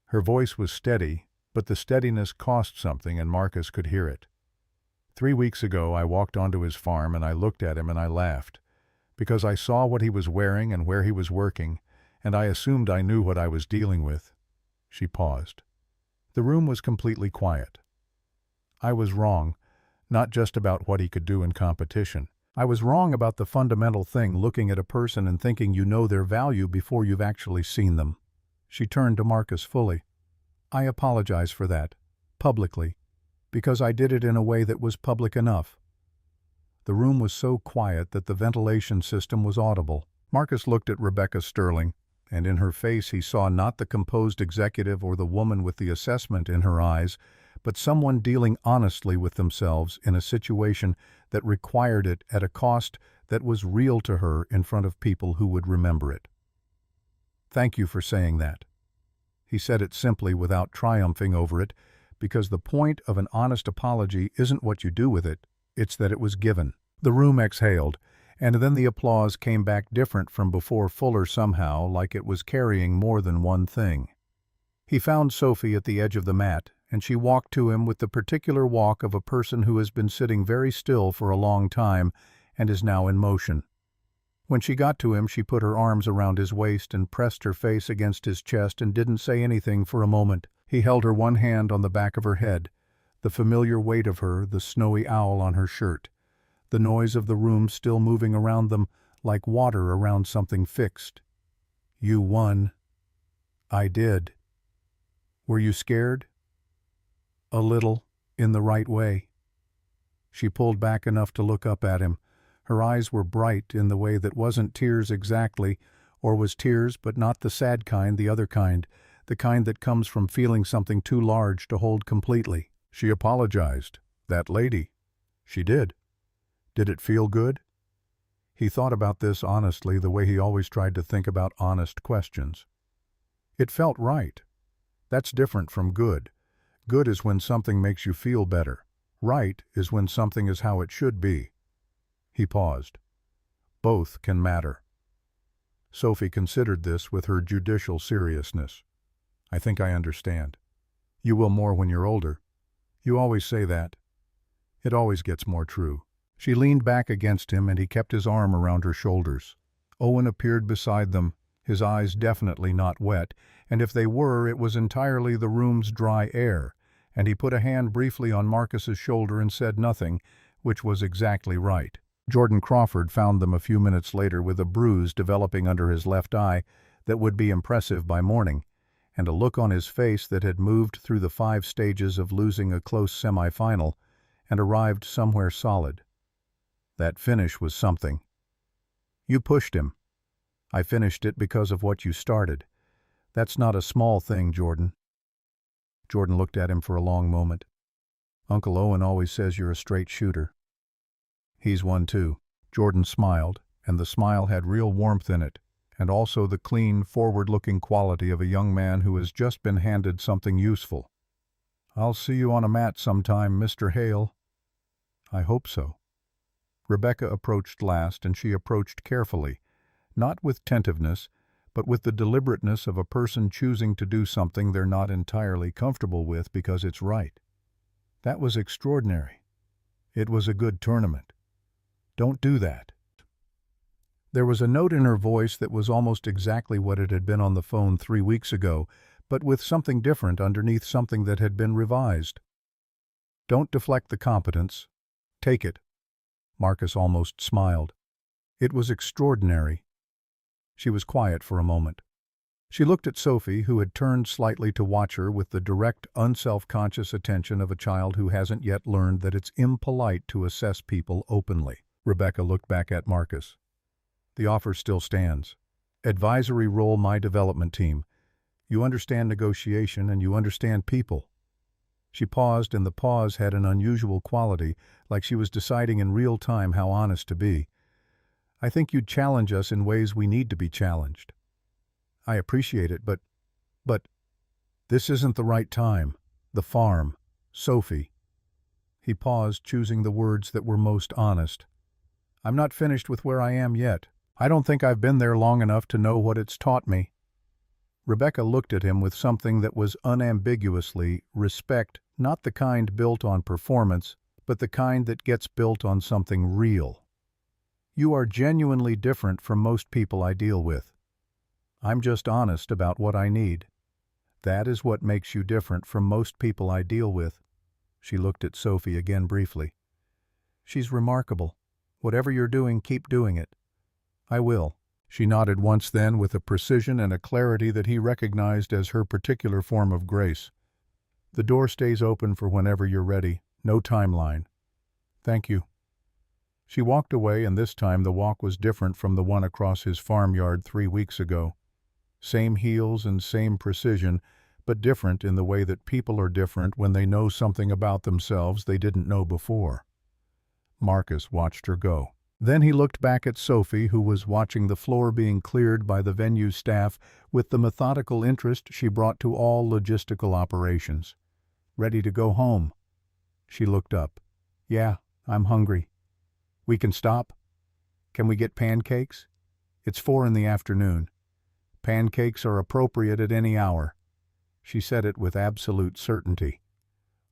Her voice was steady, but the steadiness cost something and Marcus could hear it. 3 weeks ago I walked onto his farm and I looked at him and I laughed, because I saw what he was wearing and where he was working, and I assumed I knew what I was dealing with. She paused. The room was completely quiet. I was wrong, not just about what he could do in competition. I was wrong about the fundamental thing, looking at a person and thinking you know their value before you've actually seen them. She turned to Marcus fully. I apologize for that, publicly, because I did it in a way that was public enough. The room was so quiet that the ventilation system was audible. Marcus looked at Rebecca Sterling, and in her face he saw not the composed executive or the woman with the assessment in her eyes, but someone dealing honestly with themselves in a situation that required it at a cost that was real to her in front of people who would remember it. Thank you for saying that. He said it simply without triumphing over it, because the point of an honest apology isn't what you do with it, it's that it was given. The room exhaled, and then the applause came back different from before, fuller somehow, like it was carrying more than one thing. He found Sophie at the edge of the mat, and she walked to him with the particular walk of a person who has been sitting very still for a long time and is now in motion. When she got to him, she put her arms around his waist and pressed her face against his chest and didn't say anything for a moment. He held her one hand on the back of her head, the familiar weight of her, the snowy owl on her shirt, the noise of the room still moving around them like water around something fixed. You won. I did. Were you scared? A little, in the right way. She pulled back enough to look up at him. Her eyes were bright in the way that wasn't tears exactly, or was tears but not the sad kind, the other kind, the kind that comes from feeling something too large to hold completely. She apologized. That lady. She did. Did it feel good? He thought about this honestly, the way he always tried to think about honest questions. It felt right. That's different from good. Good is when something makes you feel better. Right is when something is how it should be. He paused. Both can matter. Sophie considered this with her judicial seriousness. I think I understand. You will more when you're older. You always say that. It always gets more true. She leaned back against him and he kept his arm around her shoulders. Owen appeared beside them, his eyes definitely not wet, and if they were, it was entirely the room's dry air, and he put a hand briefly on Marcus's shoulder and said nothing, which was exactly right. Jordan Crawford found them a few minutes later with a bruise developing under his left eye that would be impressive by morning, and a look on his face that had moved through the 5 stages of losing a close semifinal and arrived somewhere solid. That finish was something. You pushed him. I finished it because of what you started. That's not a small thing, Jordan. Jordan looked at him for a long moment. Uncle Owen always says you're a straight shooter. He's one too. Jordan smiled, and the smile had real warmth in it, and also the clean, forward-looking quality of a young man who has just been handed something useful. I'll see you on a mat sometime, Mr. Hale. I hope so. Rebecca approached last, and she approached carefully, not with tentativeness, but with the deliberateness of a person choosing to do something they're not entirely comfortable with because it's right. That was extraordinary. It was a good tournament. Don't do that. There was a note in her voice that was almost exactly what it had been on the phone 3 weeks ago, but with something different underneath something that had been revised. Don't deflect the competence. Take it. Marcus almost smiled. It was extraordinary. She was quiet for a moment. She looked at Sophie, who had turned slightly to watch her with the direct, unself-conscious attention of a child who hasn't yet learned that it's impolite to assess people openly. Rebecca looked back at Marcus. The offer still stands. Advisory role, my development team. You understand negotiation and you understand people. She paused, and the pause had an unusual quality, like she was deciding in real time how honest to be. I think you'd challenge us in ways we need to be challenged. I appreciate it, but this isn't the right time. The farm. Sophie. He paused, choosing the words that were most honest. I'm not finished with where I am yet. I don't think I've been there long enough to know what it's taught me. Rebecca looked at him with something that was unambiguously respect, not the kind built on performance, but the kind that gets built on something real. You are genuinely different from most people I deal with. I'm just honest about what I need. That is what makes you different from most people I deal with. She looked at Sophie again briefly. She's remarkable. Whatever you're doing, keep doing it. I will. She nodded once then with a precision and a clarity that he recognized as her particular form of grace. The door stays open for whenever you're ready. No timeline. Thank you. She walked away, and this time the walk was different from the one across his farmyard 3 weeks ago. Same heels and same precision, but different in the way that people are different when they know something about themselves they didn't know before. Marcus watched her go. Then he looked back at Sophie, who was watching the floor being cleared by the venue staff with the methodical interest she brought to all logistical operations. Ready to go home. She looked up. Yeah, I'm hungry. We can stop? Can we get pancakes? It's 4 in the afternoon. Pancakes are appropriate at any hour. She said it with absolute certainty.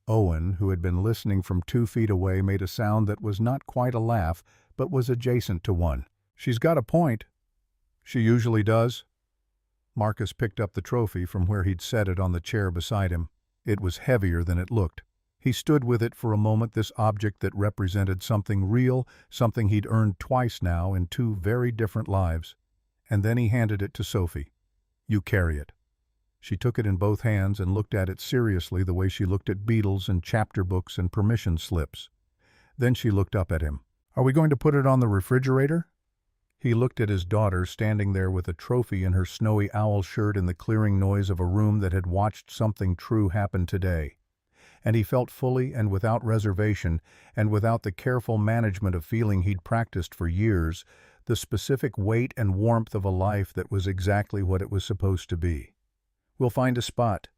Owen, who had been listening from 2 feet away, made a sound that was not quite a laugh, but was adjacent to one. She's got a point. She usually does. Marcus picked up the trophy from where he'd set it on the chair beside him. It was heavier than it looked. He stood with it for a moment, this object that represented something real, something he'd earned twice now in 2 very different lives. And then he handed it to Sophie. You carry it. She took it in both hands and looked at it seriously, the way she looked at beetles and chapter books and permission slips. Then she looked up at him. Are we going to put it on the refrigerator? He looked at his daughter standing there with a trophy in her snowy owl shirt in the clearing noise of a room that had watched something true happen today. And he felt fully and without reservation, and without the careful management of feeling he'd practiced for years, the specific weight and warmth of a life that was exactly what it was supposed to be. We'll find a spot.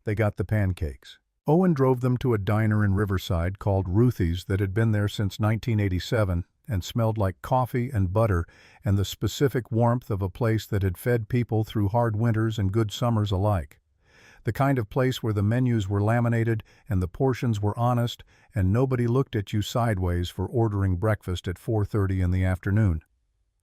They got the pancakes. Owen drove them to a diner in Riverside called Ruthie's that had been there since 1987 and smelled like coffee and butter and the specific warmth of a place that had fed people through hard winters and good summers alike. The kind of place where the menus were laminated and the portions were honest and nobody looked at you sideways for ordering breakfast at 4:30 in the afternoon.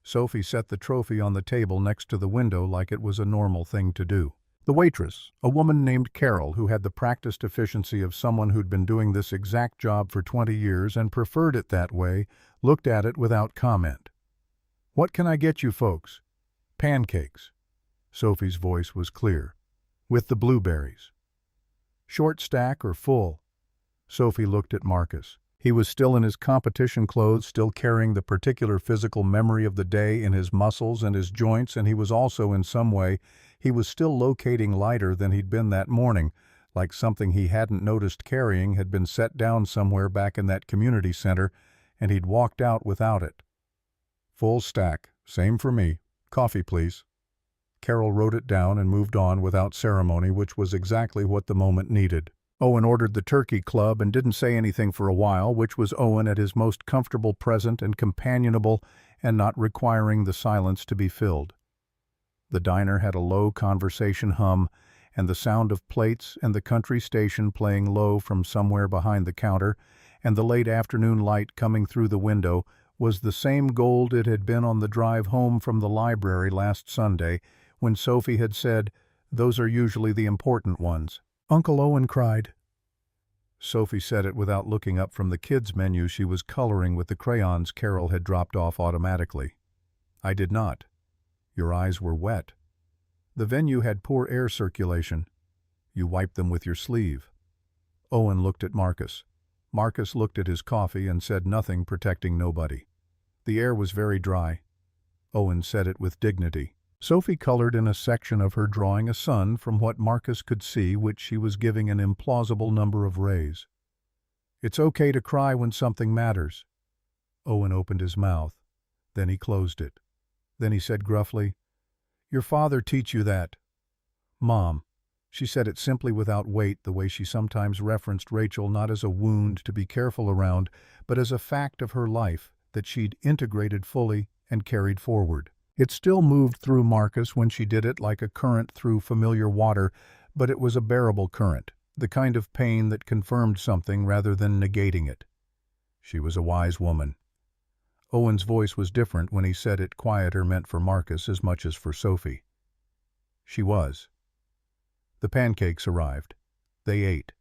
Sophie set the trophy on the table next to the window like it was a normal thing to do. The waitress, a woman named Carol, who had the practiced efficiency of someone who'd been doing this exact job for 20 years and preferred it that way, looked at it without comment. What can I get you folks? Pancakes. Sophie's voice was clear. With the blueberries. Short stack or full? Sophie looked at Marcus. He was still in his competition clothes, still carrying the particular physical memory of the day in his muscles and his joints, and he was also, in some way, he was still locating lighter than he'd been that morning, like something he hadn't noticed carrying had been set down somewhere back in that community center, and he'd walked out without it. Full stack. Same for me. Coffee, please. Carol wrote it down and moved on without ceremony, which was exactly what the moment needed. Owen ordered the turkey club and didn't say anything for a while, which was Owen at his most comfortable, present, and companionable, and not requiring the silence to be filled. The diner had a low conversation hum, and the sound of plates and the country station playing low from somewhere behind the counter, and the late afternoon light coming through the window was the same gold it had been on the drive home from the library last Sunday, when Sophie had said, "Those are usually the important ones." Uncle Owen cried. Sophie said it without looking up from the kids' menu she was coloring with the crayons Carol had dropped off automatically. "I did not. Your eyes were wet. The venue had poor air circulation. You wiped them with your sleeve." Owen looked at Marcus. Marcus looked at his coffee and said nothing, protecting nobody. The air was very dry. Owen said it with dignity. Sophie colored in a section of her drawing a sun from what Marcus could see, which she was giving an implausible number of rays. "It's okay to cry when something matters." Owen opened his mouth. Then he closed it. Then he said gruffly, "Your father teach you that." "Mom." She said it simply without weight, the way she sometimes referenced Rachel not as a wound to be careful around, but as a fact of her life that she'd integrated fully and carried forward. It still moved through Marcus when she did it like a current through familiar water, but it was a bearable current, the kind of pain that confirmed something rather than negating it. She was a wise woman. Owen's voice was different when he said it, quieter, meant for Marcus as much as for Sophie. She was. The pancakes arrived. They ate.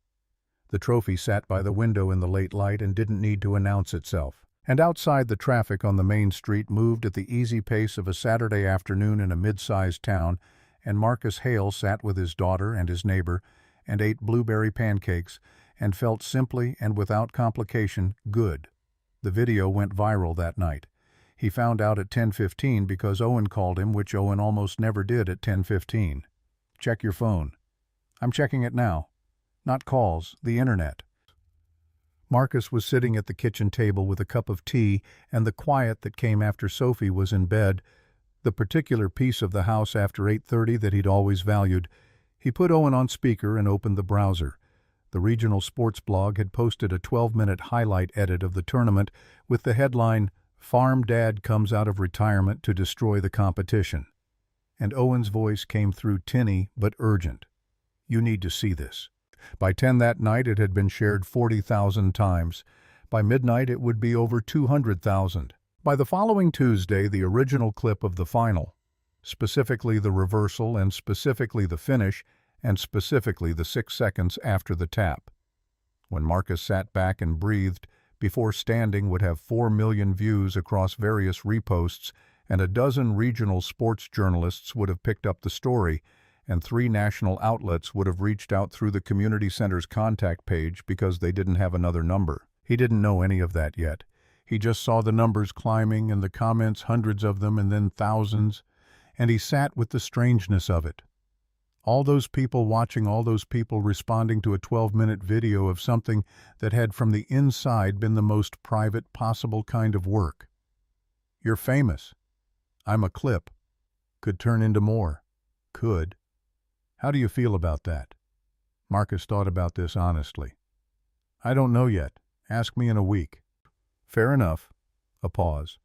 The trophy sat by the window in the late light and didn't need to announce itself. And outside, the traffic on the main street moved at the easy pace of a Saturday afternoon in a mid-sized town, and Marcus Hale sat with his daughter and his neighbor and ate blueberry pancakes and felt simply and without complication good. The video went viral that night. He found out at 10:15 because Owen called him, which Owen almost never did at 10:15. "Check your phone." "I'm checking it now." "Not calls, the internet." Marcus was sitting at the kitchen table with a cup of tea, and the quiet that came after Sophie was in bed, the particular piece of the house after 8:30 that he'd always valued. He put Owen on speaker and opened the browser. The regional sports blog had posted a 12-minute highlight edit of the tournament with the headline, "Farm Dad Comes Out of Retirement to Destroy the Competition." And Owen's voice came through tinny but urgent. "You need to see this." By 10 that night it had been shared 40,000 times. By midnight it would be over 200,000. By the following Tuesday, the original clip of the final, specifically the reversal and specifically the finish, and specifically the 6 seconds after the tap. When Marcus sat back and breathed, before standing, would have 4 million views across various reposts, and a dozen regional sports journalists would have picked up the story, and 3 national outlets would have reached out through the community center's contact page because they didn't have another number. He didn't know any of that yet. He just saw the numbers climbing and the comments, hundreds of them and then thousands, and he sat with the strangeness of it. All those people watching, all those people responding to a 12-minute video of something that had from the inside been the most private possible kind of work. You're famous. I'm a clip. Could turn into more. Could. How do you feel about that? Marcus thought about this honestly. I don't know yet. Ask me in a week. Fair enough. A pause.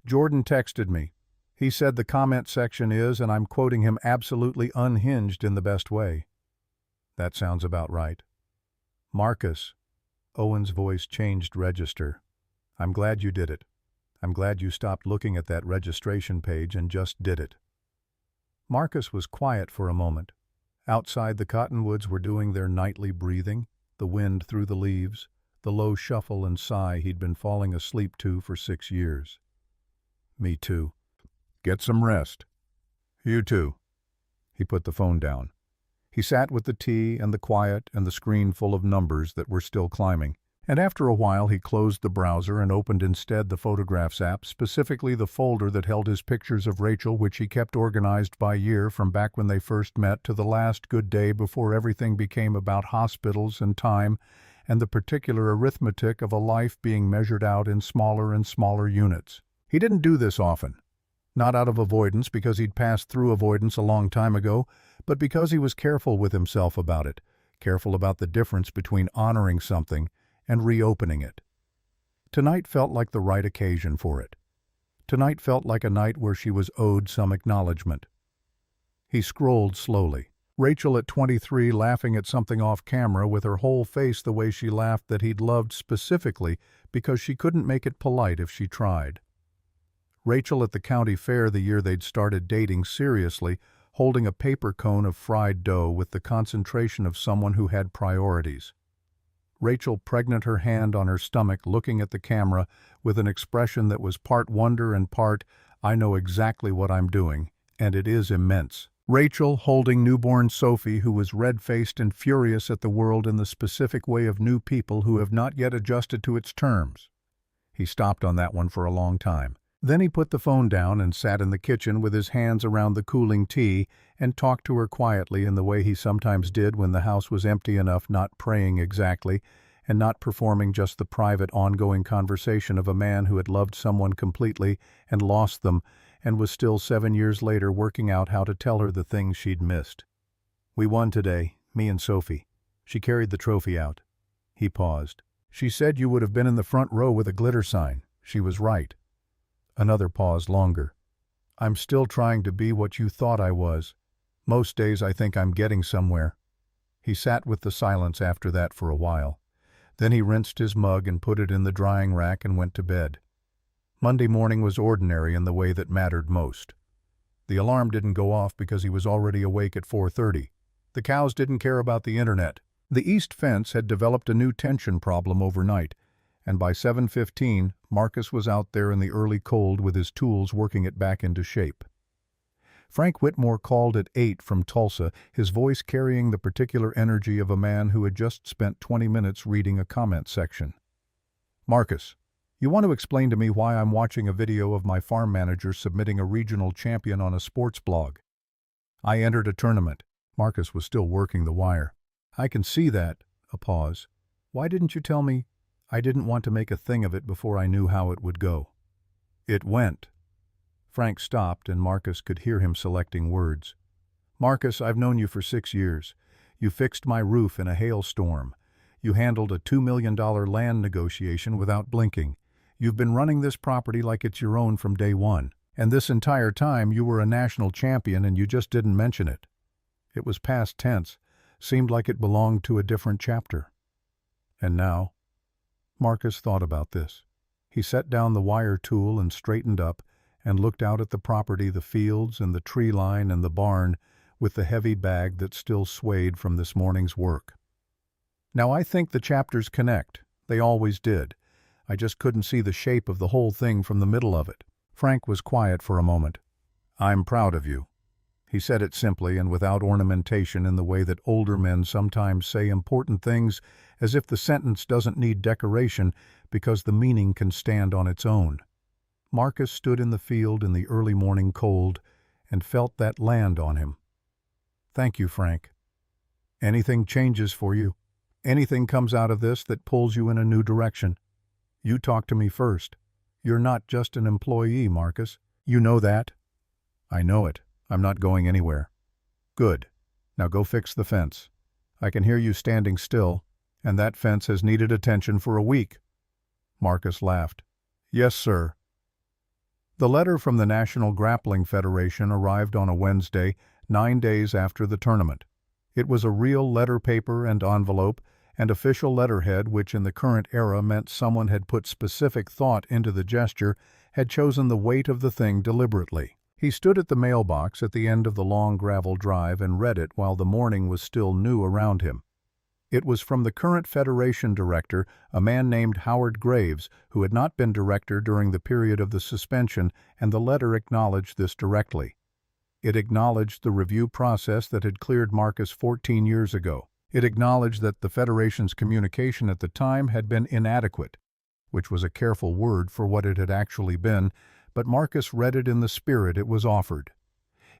Jordan texted me. He said the comment section is, and I'm quoting him, absolutely unhinged in the best way. That sounds about right. Marcus. Owen's voice changed register. I'm glad you did it. I'm glad you stopped looking at that registration page and just did it. Marcus was quiet for a moment. Outside, the cottonwoods were doing their nightly breathing, the wind through the leaves, the low shuffle and sigh he'd been falling asleep to for 6 years. Me too. Get some rest. You too. He put the phone down. He sat with the tea and the quiet and the screen full of numbers that were still climbing. And after a while he closed the browser and opened instead the Photographs app, specifically the folder that held his pictures of Rachel, which he kept organized by year from back when they first met to the last good day before everything became about hospitals and time and the particular arithmetic of a life being measured out in smaller and smaller units. He didn't do this often. Not out of avoidance, because he'd passed through avoidance a long time ago, but because he was careful with himself about it, careful about the difference between honoring something and reopening it. Tonight felt like the right occasion for it. Tonight felt like a night where she was owed some acknowledgement. He scrolled slowly. Rachel at 23 laughing at something off camera with her whole face the way she laughed that he'd loved specifically because she couldn't make it polite if she tried. Rachel at the county fair the year they'd started dating seriously, holding a paper cone of fried dough with the concentration of someone who had priorities. Rachel pregnant, her hand on her stomach, looking at the camera with an expression that was part wonder and part, "I know exactly what I'm doing, and it is immense." Rachel holding newborn Sophie, who was red-faced and furious at the world in the specific way of new people who have not yet adjusted to its terms. He stopped on that one for a long time. Then he put the phone down and sat in the kitchen with his hands around the cooling tea and talked to her quietly in the way he sometimes did when the house was empty enough, not praying exactly, and not performing just the private ongoing conversation of a man who had loved someone completely and lost them, and was still 7 years later working out how to tell her the things she'd missed. "We won today, me and Sophie." She carried the trophy out. He paused. "She said you would have been in the front row with a glitter sign. She was right." Another pause longer. "I'm still trying to be what you thought I was. Most days I think I'm getting somewhere." He sat with the silence after that for a while. Then he rinsed his mug and put it in the drying rack and went to bed. Monday morning was ordinary in the way that mattered most. The alarm didn't go off because he was already awake at 4:30. The cows didn't care about the internet. The east fence had developed a new tension problem overnight, and by 7:15, Marcus was out there in the early cold with his tools working it back into shape. Frank Whitmore called at 8 from Tulsa, his voice carrying the particular energy of a man who had just spent 20 minutes reading a comment section. "Marcus, you want to explain to me why I'm watching a video of my farm manager submitting a regional champion on a sports blog? I entered a tournament." Marcus was still working the wire. "I can see that." A pause. "Why didn't you tell me?" "I didn't want to make a thing of it before I knew how it would go." "It went." Frank stopped, and Marcus could hear him selecting words. "Marcus, I've known you for 6 years. You fixed my roof in a hailstorm. You handled a $2 million land negotiation without blinking. You've been running this property like it's your own from day one. And this entire time you were a national champion and you just didn't mention it." It was past tense, seemed like it belonged to a different chapter. "And now?" Marcus thought about this. He set down the wire tool and straightened up and looked out at the property, the fields and the tree line and the barn, with the heavy bag that still swayed from this morning's work. "Now I think the chapters connect. They always did. I just couldn't see the shape of the whole thing from the middle of it." Frank was quiet for a moment. "I'm proud of you." He said it simply and without ornamentation, in the way that older men sometimes say important things, as if the sentence doesn't need decoration because the meaning can stand on its own. Marcus stood in the field in the early morning cold and felt that land on him. "Thank you, Frank. Anything changes for you, anything comes out of this that pulls you in a new direction, you talk to me first. You're not just an employee, Marcus. You know that?" "I know it. I'm not going anywhere." "Good. Now go fix the fence. I can hear you standing still, and that fence has needed attention for a week." Marcus laughed. "Yes, sir." The letter from the National Grappling Federation arrived on a Wednesday, 9 days after the tournament. It was a real letter paper and envelope, and official letterhead, which in the current era meant someone had put specific thought into the gesture, had chosen the weight of the thing deliberately. He stood at the mailbox at the end of the long gravel drive and read it while the morning was still new around him. It was from the current Federation director, a man named Howard Graves, who had not been director during the period of the suspension, and the letter acknowledged this directly. It acknowledged the review process that had cleared Marcus 14 years ago. It acknowledged that the Federation's communication at the time had been inadequate, which was a careful word for what it had actually been, but Marcus read it in the spirit it was offered.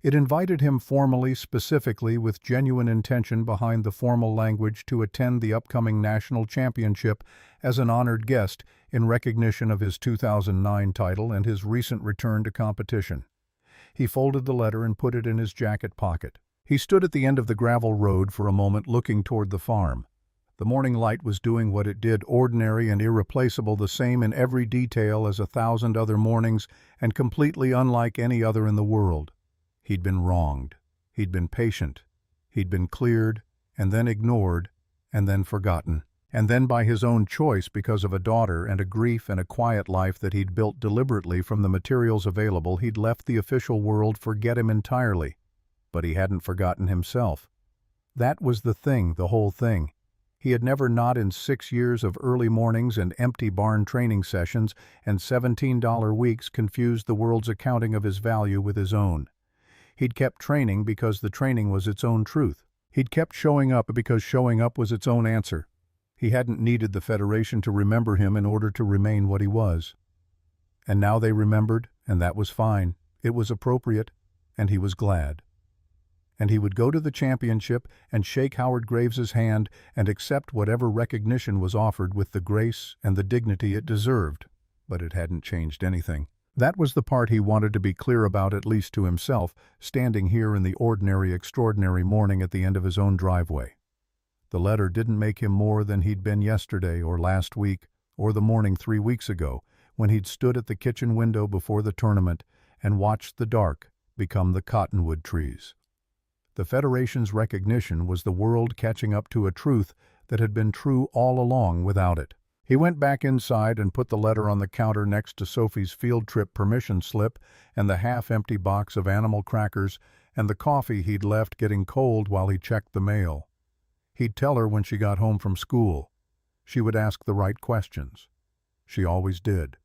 It invited him formally, specifically, with genuine intention behind the formal language, to attend the upcoming national championship as an honored guest in recognition of his 2009 title and his recent return to competition. He folded the letter and put it in his jacket pocket. He stood at the end of the gravel road for a moment, looking toward the farm. The morning light was doing what it did, ordinary and irreplaceable, the same in every detail as 1,000 other mornings, and completely unlike any other in the world. He'd been wronged. He'd been patient. He'd been cleared, and then ignored, and then forgotten. And then by his own choice because of a daughter and a grief and a quiet life that he'd built deliberately from the materials available, he'd left the official world forget him entirely. But he hadn't forgotten himself. That was the thing, the whole thing. He had never, not in 6 years of early mornings and empty barn training sessions and $17 weeks, confused the world's accounting of his value with his own. He'd kept training because the training was its own truth. He'd kept showing up because showing up was its own answer. He hadn't needed the Federation to remember him in order to remain what he was. And now they remembered, and that was fine. It was appropriate, and he was glad. And he would go to the championship and shake Howard Graves's hand and accept whatever recognition was offered with the grace and the dignity it deserved. But it hadn't changed anything. That was the part he wanted to be clear about, at least to himself, standing here in the ordinary, extraordinary morning at the end of his own driveway. The letter didn't make him more than he'd been yesterday or last week or the morning 3 weeks ago when he'd stood at the kitchen window before the tournament and watched the dark become the cottonwood trees. The Federation's recognition was the world catching up to a truth that had been true all along without it. He went back inside and put the letter on the counter next to Sophie's field trip permission slip and the half-empty box of animal crackers and the coffee he'd left getting cold while he checked the mail. He'd tell her when she got home from school. She would ask the right questions. She always did.